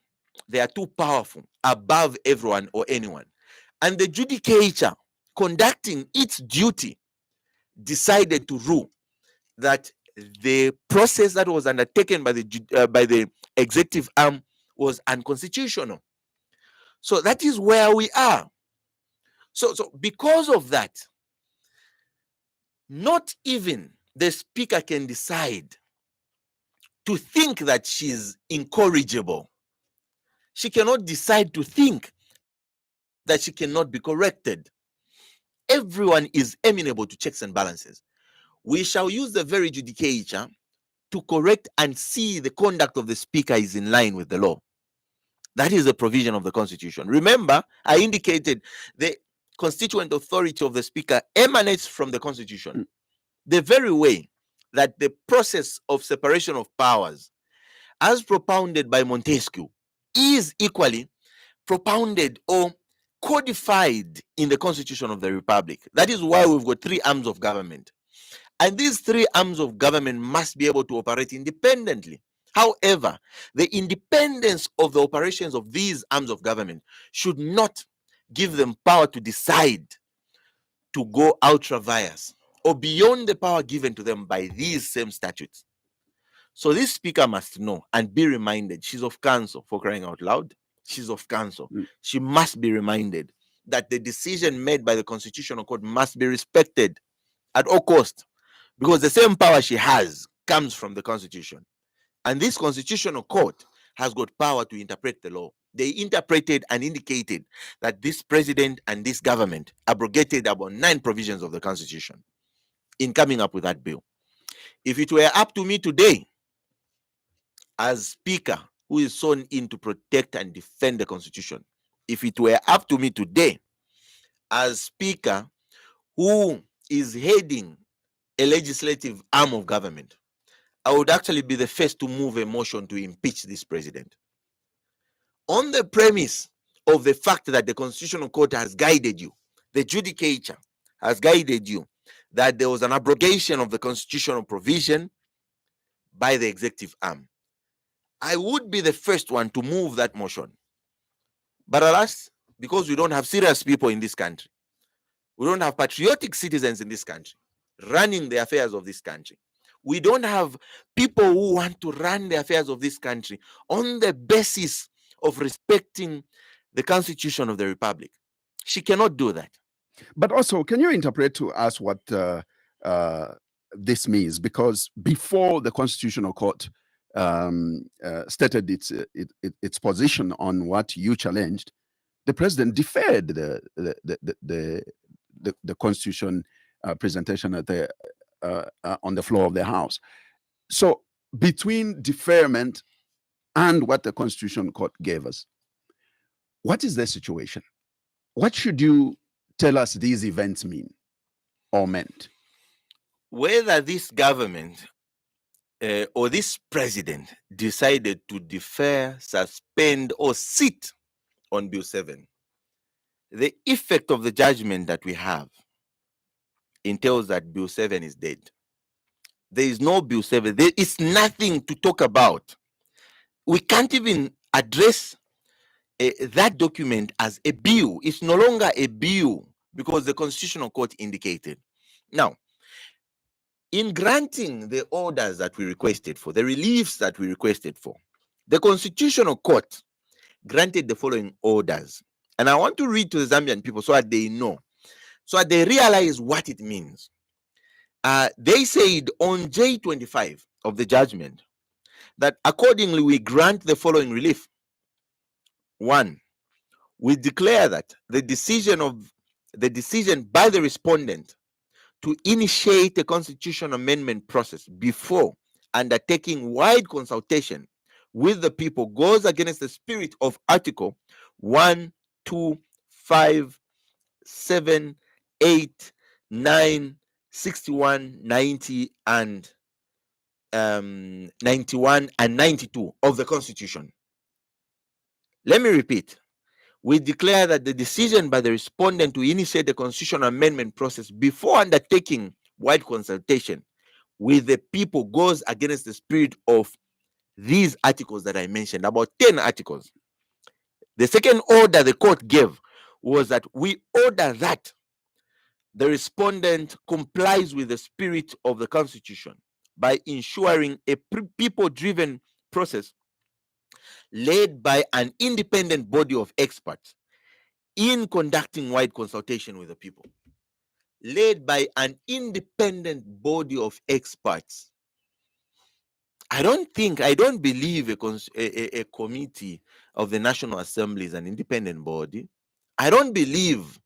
they are too powerful above everyone or anyone. And the judicature, conducting its duty, decided to rule that the process that was undertaken by the executive arm was unconstitutional. So that is where we are. So because of that, not even the speaker can decide to think that she's incorrigible. She cannot decide to think that she cannot be corrected. Everyone is amenable to checks and balances. we shall use the very judicature to correct and see the conduct of the speaker is in line with the law. That is the provision of the Constitution. Remember, I indicated the constituent authority of the speaker emanates from the Constitution. The very way that the process of separation of powers, as propounded by Montesquieu, is equally propounded or codified in the Constitution of the Republic. That is why we've got 3 arms of government. And these 3 arms of government must be able to operate independently. However, the independence of the operations of these arms of government should not give them power to decide to go ultra vires or beyond the power given to them by these same statutes. So this speaker must know and be reminded, she's of counsel, for crying out loud. She's of counsel. She must be reminded that the decision made by the Constitutional Court must be respected at all cost, because the same power she has comes from the Constitution. And this Constitutional Court has got power to interpret the law. They interpreted and indicated that this president and this government abrogated about 9 provisions of the Constitution in coming up with that bill. If it were up to me today, as speaker who is sworn in to protect and defend the Constitution, if it were up to me today, as speaker who is heading a legislative arm of government, I would actually be the first to move a motion to impeach this president, on the premise of the fact that the Constitutional Court has guided you, the judicature has guided you, that there was an abrogation of the constitutional provision by the executive arm. I would be the first one to move that motion. But alas, because we don't have serious people in this country, we don't have patriotic citizens in this country running the affairs of this country, we don't have people who want to run the affairs of this country on the basis of respecting the Constitution of the Republic. She cannot do that. But also, can you interpret to us what this means? Because before the Constitutional Court stated its position on what you challenged, the president deferred the Constitution presentation at the on the floor of the House. So between deferment and what the Constitutional Court gave us, what is the situation? What should you tell us these events mean or meant? Whether this government or this president decided to defer, suspend, or sit on Bill 7, the effect of the judgment that we have entails that Bill 7 is dead. There is no Bill 7. There is nothing to talk about. We can't even address that document as a bill. It's no longer a bill because the Constitutional Court indicated. Now, in granting the orders that we requested for, the reliefs that we requested for, the Constitutional Court granted the following orders. And I want to read to the Zambian people so that they know, so that they realize what it means. They said on J25 of the judgment that accordingly we grant the following relief. 1, we declare that the decision by the respondent to initiate a constitution amendment process before undertaking wide consultation with the people goes against the spirit of Article 1, 2, 5, 7, 8, 9, 61, 90, and 91 and 92 of the Constitution. Let me repeat. We declare that the decision by the respondent to initiate the constitutional amendment process before undertaking wide consultation with the people goes against the spirit of these articles that I mentioned, about 10 articles. The second order the court gave was that we order that the respondent complies with the spirit of the Constitution by ensuring a people-driven process led by an independent body of experts in conducting wide consultation with the people. Led by an independent body of experts. I don't believe a committee of the National Assembly is an independent body. I don't believe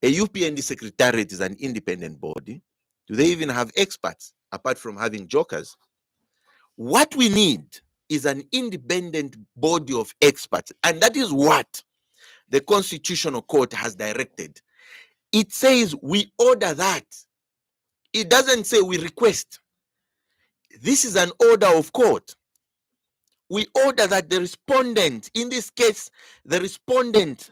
a UPND secretariat is an independent body. Do they even have experts apart from having jokers? What we need is an independent body of experts, and that is what the Constitutional Court has directed. It says we order that. It doesn't say we request. This is an order of court. We order that the respondent, in this case, the respondent,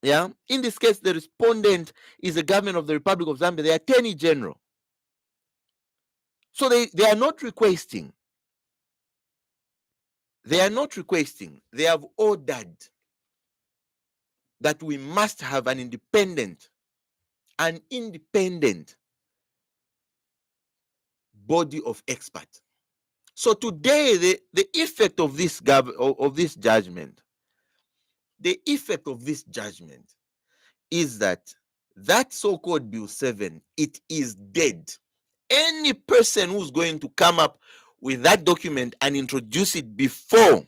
in this case, the respondent is the government of the Republic of Zambia, the Attorney General. So they are not requesting. They are not requesting. They have ordered that we must have an independent body of experts. So today, the effect of this judgment, the effect of this judgment is that so-called Bill 7, it is dead. Any person who's going to come up with that document and introduce it before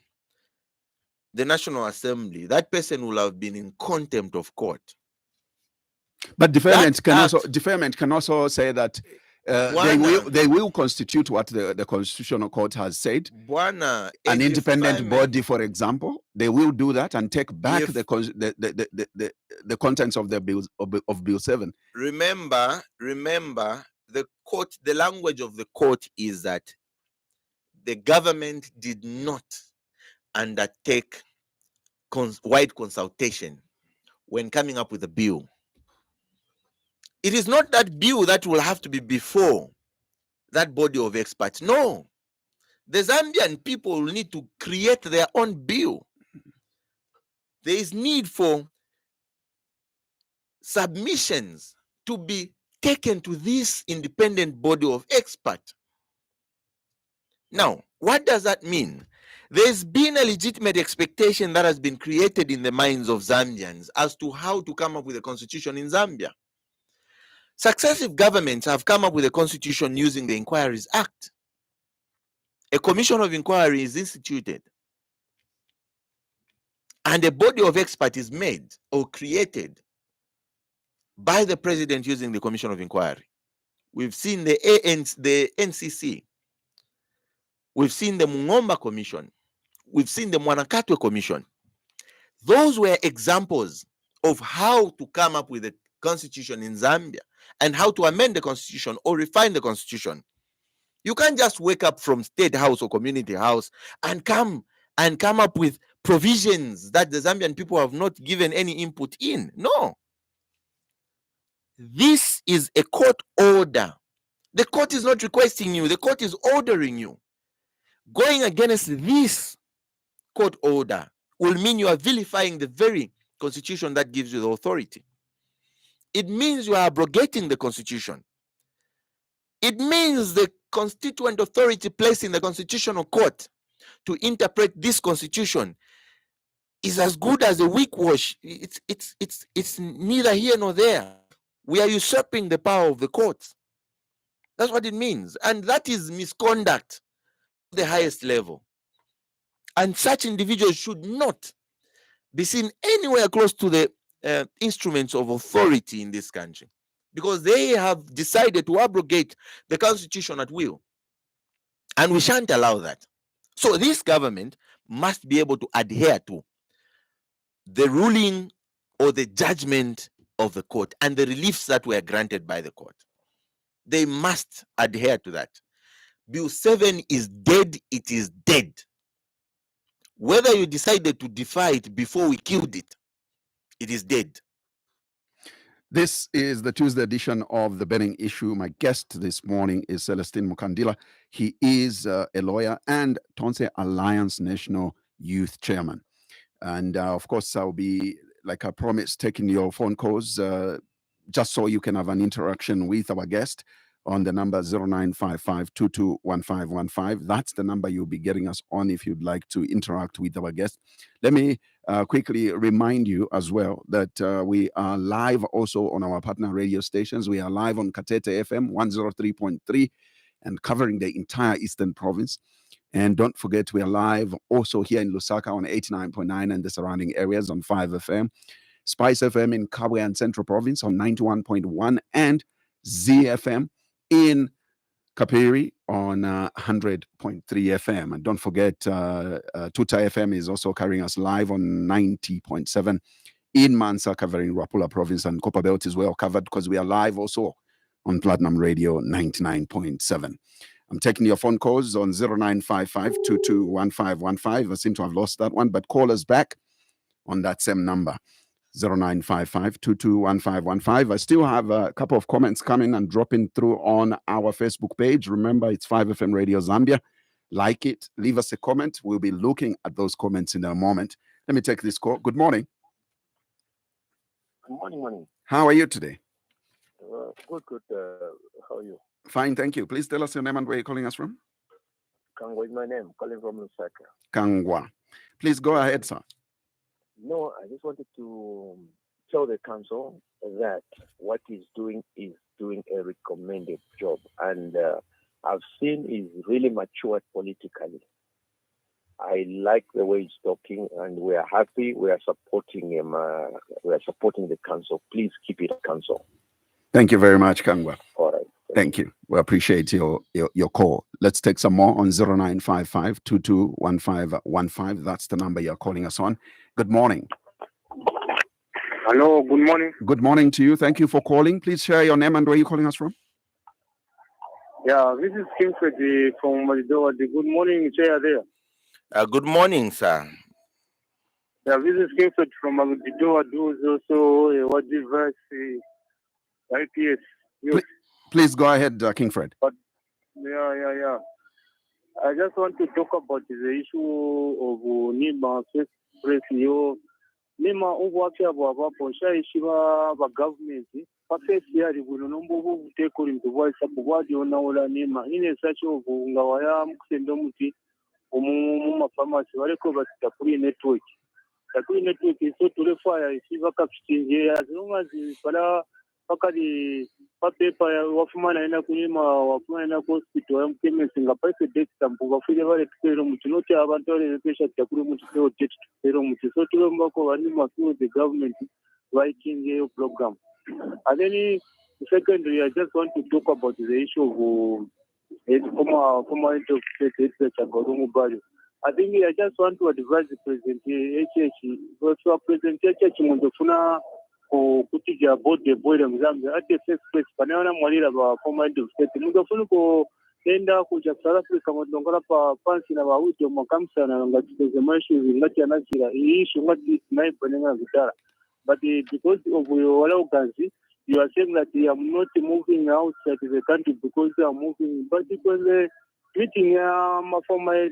the National Assembly, that person will have been in contempt of court. But deferment can also say that they will constitute what the Constitutional Court has said. An independent body, for example, they will do that and take back the contents of the bill of Bill 7. Remember, the court. The language of the court is that the government did not undertake wide consultation when coming up with a bill. It is not that bill that will have to be before that body of experts. No. The Zambian people will need to create their own bill. There is need for submissions to be taken to this independent body of experts. Now, what does that mean? There's been a legitimate expectation that has been created in the minds of Zambians as to how to come up with a constitution in Zambia. Successive governments have come up with a constitution using the Inquiries Act. A commission of inquiry is instituted, and a body of experts is made or created by the president using the commission of inquiry. We've seen the NCC. We've seen the Mungomba Commission. We've seen the Mwanakatwe Commission. Those were examples of how to come up with a constitution in Zambia and how to amend the constitution or refine the constitution. You can't just wake up from state house or community house and come up with provisions that the Zambian people have not given any input in. No. This is a court order. The court is not requesting you. The court is ordering you. Going against this court order will mean you are vilifying the very constitution that gives you the authority. It means you are abrogating the constitution. It means the constituent authority placed in the constitutional court to interpret this constitution is as good as a weak wash. It's neither here nor there. We are usurping the power of the courts. That's what it means. And that is misconduct at the highest level. And such individuals should not be seen anywhere close to the instruments of authority in this country, because they have decided to abrogate the constitution at will. And we shan't allow that. So this government must be able to adhere to the ruling or the judgment of the court and the reliefs that were granted by the court. They must adhere to that. Bill 7 is dead. It is dead. Whether you decided to defy it before we killed it, it is dead. This is the Tuesday edition of The Burning Issue. My guest this morning is Celestine Mukandila. He is a lawyer and Toonse Alliance National Youth Chairman. And of course, I'll be, like I promised, taking your phone calls just so you can have an interaction with our guest on the number 0955-221515. That's the number you'll be getting us on if you'd like to interact with our guest. Let me quickly remind you as well that we are live also on our partner radio stations. We are live on Katete FM 103.3 and covering the entire Eastern Province. And don't forget, we are live also here in Lusaka on 89.9 and the surrounding areas on 5 FM. Spice FM in Kabwe and Central Province on 91.1 and ZFM in Kapiri on 100.3 FM. And don't forget, Tuta FM is also carrying us live on 90.7 in Mansa, covering Rapula province, and Copperbelt is well covered because we are live also on Platinum Radio 99.7. I'm taking your phone calls on 0955-221515. I seem to have lost that one, but call us back on that same number, 0955-221515. I still have a couple of comments coming and dropping through on our Facebook page. Remember, it's 5FM Radio Zambia. Like it, leave us a comment. We'll be looking at those comments in a moment. Let me take this call. Good morning. Good morning. How are you today? Good. How are you? Fine, thank you. Please tell us your name and where you're calling us from. Kangwa is my name. Calling from Lusaka. Kangwa. Please go ahead, sir. No, I just wanted to tell the council that what he's doing is doing a recommended job. And I've seen he's really matured politically. I like the way he's talking, and we are happy. We are supporting him. We are supporting the council. Please keep it council. Thank you very much, Kangwa. All right. Thank you. We appreciate your call. Let's take some more on 0955-221515. That's the number you're calling us on. Good morning. Hello, good morning. Good morning to you. Thank you for calling. Please share your name and where you're calling us from. Yeah, this is Kingsford from Malidoa. Good morning, Chair there. Good morning, sir. Yeah, this is Kingsford from Malidoa. Do also what device IPS. Please go ahead, Kingfred. Yeah. I just want to talk about the issue of Nima first press. Nima ubuwakia bwabaponsha ishiba ba government pakesi yali buno nombo buteko limtuwa sabu wadi onaola Nima ine sacho ngawaya mkusendo muti mu mafamasi bareko batakuri network so tulefaya ishiba kapitinje as long as pala pakali papepa ya wafumana ina kunima wafumana ina hospital ya mkemesi ngapaise date stamp bafuje bare tukero mutinoti abantu bale pesha takuri mutiro date tukero muti so tulomba ko bani masu the government writing a program. And then secondly, I just want to talk about the issue of former head of state I think I just want to advise the president also president mundofuna kutija board the board Zambia at the first place panana mwalira ba former head of state mundofuna ko enda kuja South Africa mundongala pa pansi na bawuto makamsa na ngati zemashu ngati anachira issue ngati naipanenga vitara. But because of your Gazi, you are saying that I am not moving outside the country because they are moving, but because the meeting from my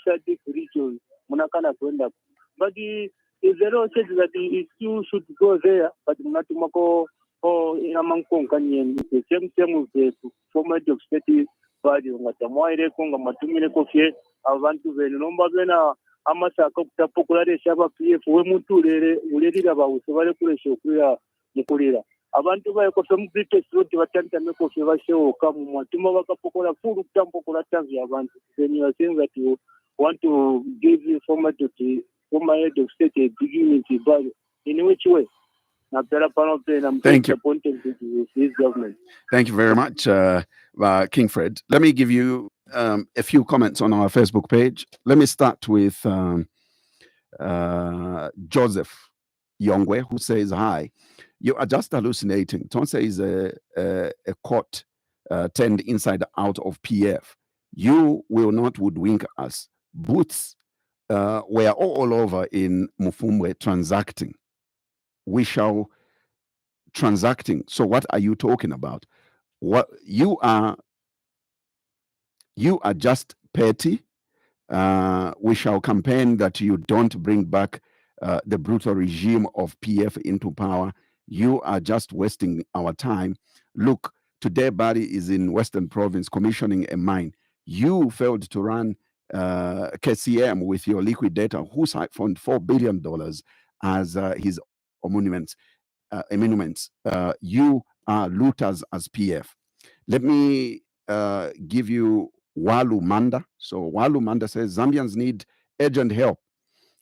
Sadiq region, Munakana Kwenda. But if the law says that he still should go there, but Natumako or Yamankon Kanyan, the same with the former of state body, Matamoire Konga Matumine Kofi, I want to Venomba. Amasaka kutapokulare shaba PF we muturere ulerira bawusebale kuresha okulira mukulira abantu baye ko famgrite road batanta meko febashewo kamu mwatuma bakapokola furu kutampokola tanzi abantu then you are saying that you want to give the format of the former head of state a dignity but in which way? Thank you. His government. Thank you very much, King Fred. Let me give you a few comments on our Facebook page. Let me start with Joseph Yongwe, who says, hi, you are just hallucinating. Toonse is a court turned inside out of PF. You will not woodwink us. Boots were all over in Mufumwe transacting. We shall transacting. So what are you talking about? What you are just petty. We shall campaign that you don't bring back the brutal regime of PF into power. You are just wasting our time. Look, today Bari is in Western Province commissioning a mine. You failed to run KCM with your liquidator who siphoned $4 billion as his emoluments. You are looters as PF. Let me give you Walu Manda. So Walu Manda says Zambians need urgent help.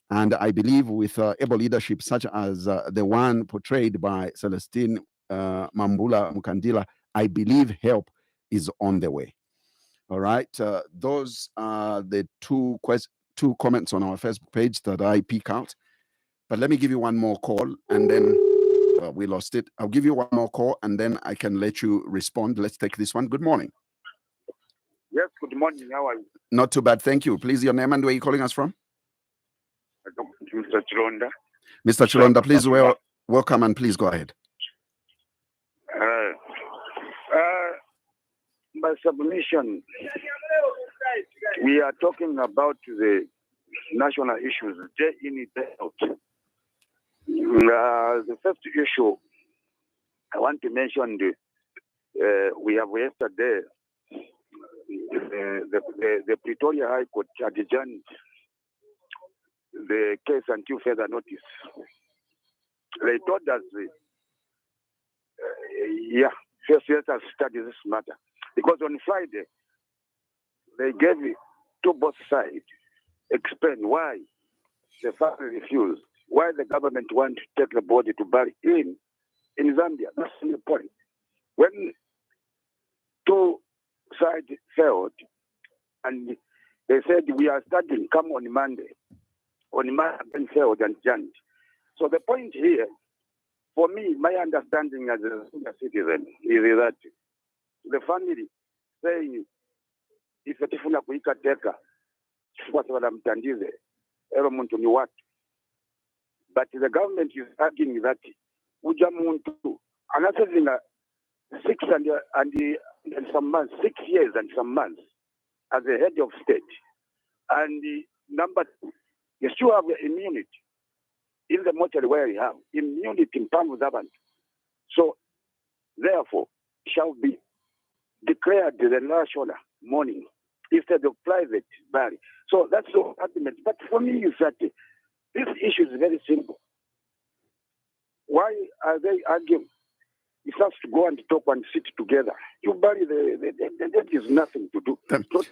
And I believe with able leadership such as the one portrayed by Celestine Mukandila, I believe help is on the way. All right. Those are the two comments on our Facebook page that I pick out. But let me give you one more call, and then we lost it. I'll give you one more call, and then I can let you respond. Let's take this one. Good morning. Yes, good morning. How are you? Not too bad, thank you. Please, your name and where you're calling us from? Mr. Chilonda. Mr. Chilonda, please, welcome, and please go ahead. By submission, we are talking about the national issues, day in, day out. The first issue I want to mention, we have yesterday, the Pretoria High Court adjourned the case until further notice. They told us, first let us study this matter. Because on Friday, they gave it to both sides, explain why the family refused, why the government want to take the body to bury in Zambia. That's the point. When two sides failed, and they said, we are studying, come on Monday. On Monday, failed and jumped. So the point here, for me, my understanding as a senior citizen is that the family saying, if tifuna kuika teka, chifukwa mtandize, ero muntu ni watu. But the government is arguing that uja muntu, another thing, 6 and some months, 6 years and some months as a head of state. And number two, you still have immunity in the mortuary where you have immunity in Pamu Zaban. So, therefore, shall be declared the national mourning instead of private burial. So that's the argument. But for me, is that this issue is very simple. Why are they arguing? It's us to go and talk and sit together. You bury the dead is nothing to do.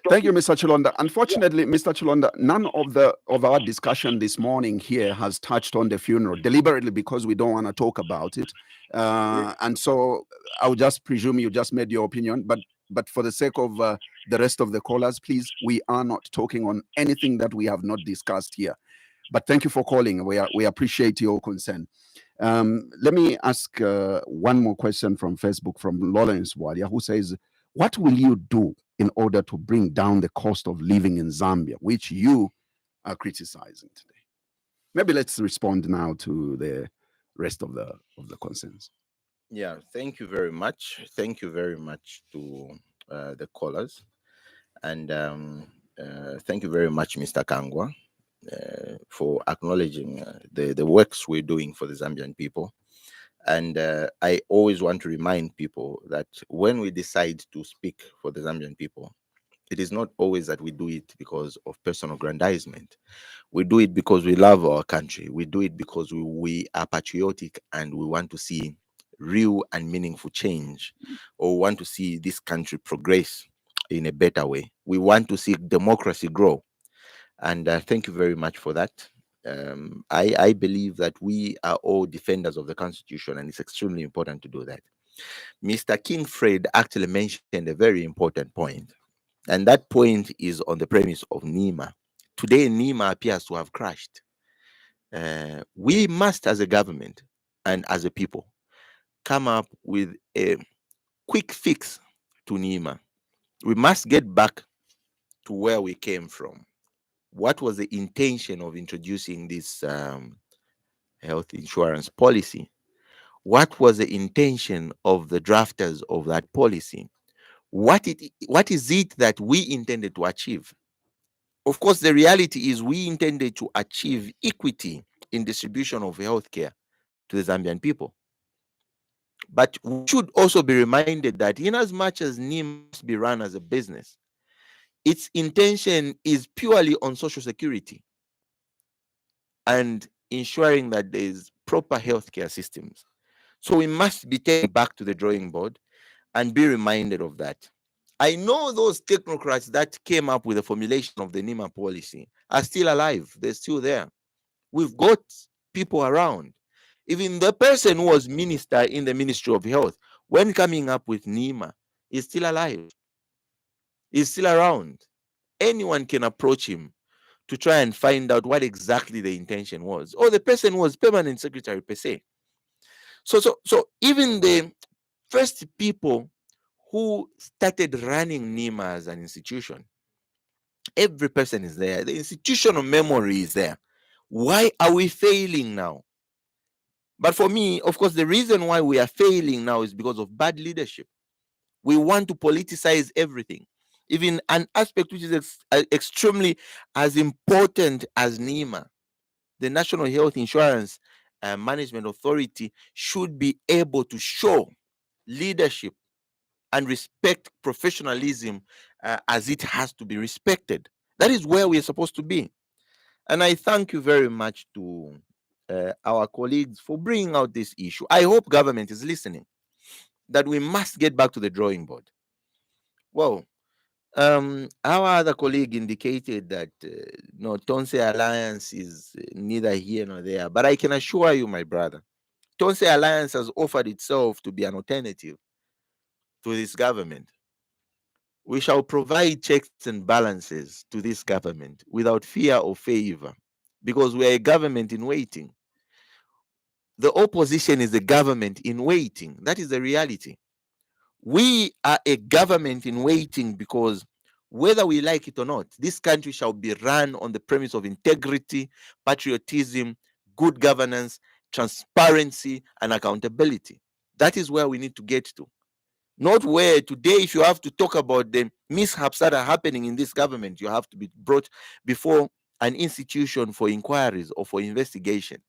Thank you, Mr. Chilonda. Unfortunately, Mr. Chilonda, none of our discussion this morning here has touched on the funeral, deliberately because we don't want to talk about it. And so I would just presume you just made your opinion. But for the sake of the rest of the callers, please, we are not talking on anything that we have not discussed here. But thank you for calling. We appreciate your concern. Let me ask one more question from Facebook from Lawrence Walia, who says, what will you do in order to bring down the cost of living in Zambia, which you are criticizing today? Maybe let's respond now to the rest of the concerns. Yeah, thank you very much. Thank you very much to the callers. And thank you very much, Mr. Kangwa, for acknowledging the works we're doing for the Zambian people. And I always want to remind people that when we decide to speak for the Zambian people, it is not always that we do it because of personal aggrandizement. We do it because we love our country. We do it because we are patriotic and we want to see real and meaningful change, or we want to see this country progress in a better way. We want to see democracy grow. And thank you very much for that. I believe that we are all defenders of the Constitution, and it's extremely important to do that. Mr. King Fred actually mentioned a very important point, and that point is on the premise of NEMA. Today, NEMA appears to have crashed. We must, as a government and as a people, come up with a quick fix to NEMA. We must get back to where we came from. What was the intention of introducing this health insurance policy? What was the intention of the drafters of that policy? What is it that we intended to achieve? Of course, the reality is we intended to achieve equity in distribution of healthcare to the Zambian people. But we should also be reminded that in as much as NEMA must be run as a business, its intention is purely on social security and ensuring that there is proper healthcare systems. So we must be taken back to the drawing board and be reminded of that. I know those technocrats that came up with the formulation of the NEMA policy are still alive. They're still there. We've got people around. Even the person who was minister in the Ministry of Health when coming up with NEMA, is still alive, is still around. Anyone can approach him to try and find out what exactly the intention was. Or the person was permanent secretary per se. So even the first people who started running NEMA as an institution, every person is there. The institutional memory is there. Why are we failing now? But for me, of course, the reason why we are failing now is because of bad leadership. We want to politicize everything. Even an aspect which is extremely as important as NEMA, the National Health Insurance Management Authority, should be able to show leadership and respect professionalism as it has to be respected. That is where we are supposed to be. And I thank you very much to our colleagues for bringing out this issue. I hope government is listening, that we must get back to the drawing board. Well, our other colleague indicated that no, Toonse Alliance is neither here nor there. But I can assure you, my brother, Toonse Alliance has offered itself to be an alternative to this government. We shall provide checks and balances to this government without fear or favor, because we are a government in waiting. The opposition is a government in waiting. That is the reality. We are a government in waiting because whether we like it or not, this country shall be run on the premise of integrity, patriotism, good governance, transparency, and accountability. That is where we need to get to. Not where today, if you have to talk about the mishaps that are happening in this government, you have to be brought before an institution for inquiries or for investigation.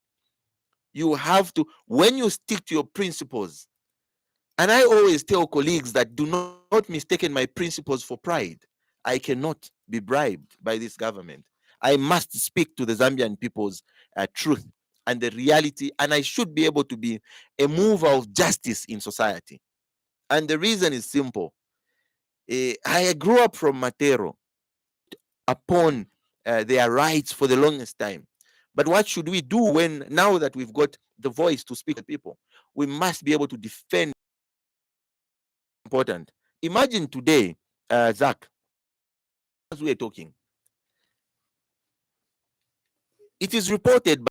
You have to, when you stick to your principles, and I always tell colleagues that do not mistake my principles for pride. I cannot be bribed by this government. I must speak to the Zambian people's truth and the reality, and I should be able to be a mover of justice in society. And the reason is simple. I grew up from Matero upon their rights for the longest time. But what should we do when, now that we've got the voice to speak to people, we must be able to defend. Important. Imagine today, Zach, as we are talking, it is reported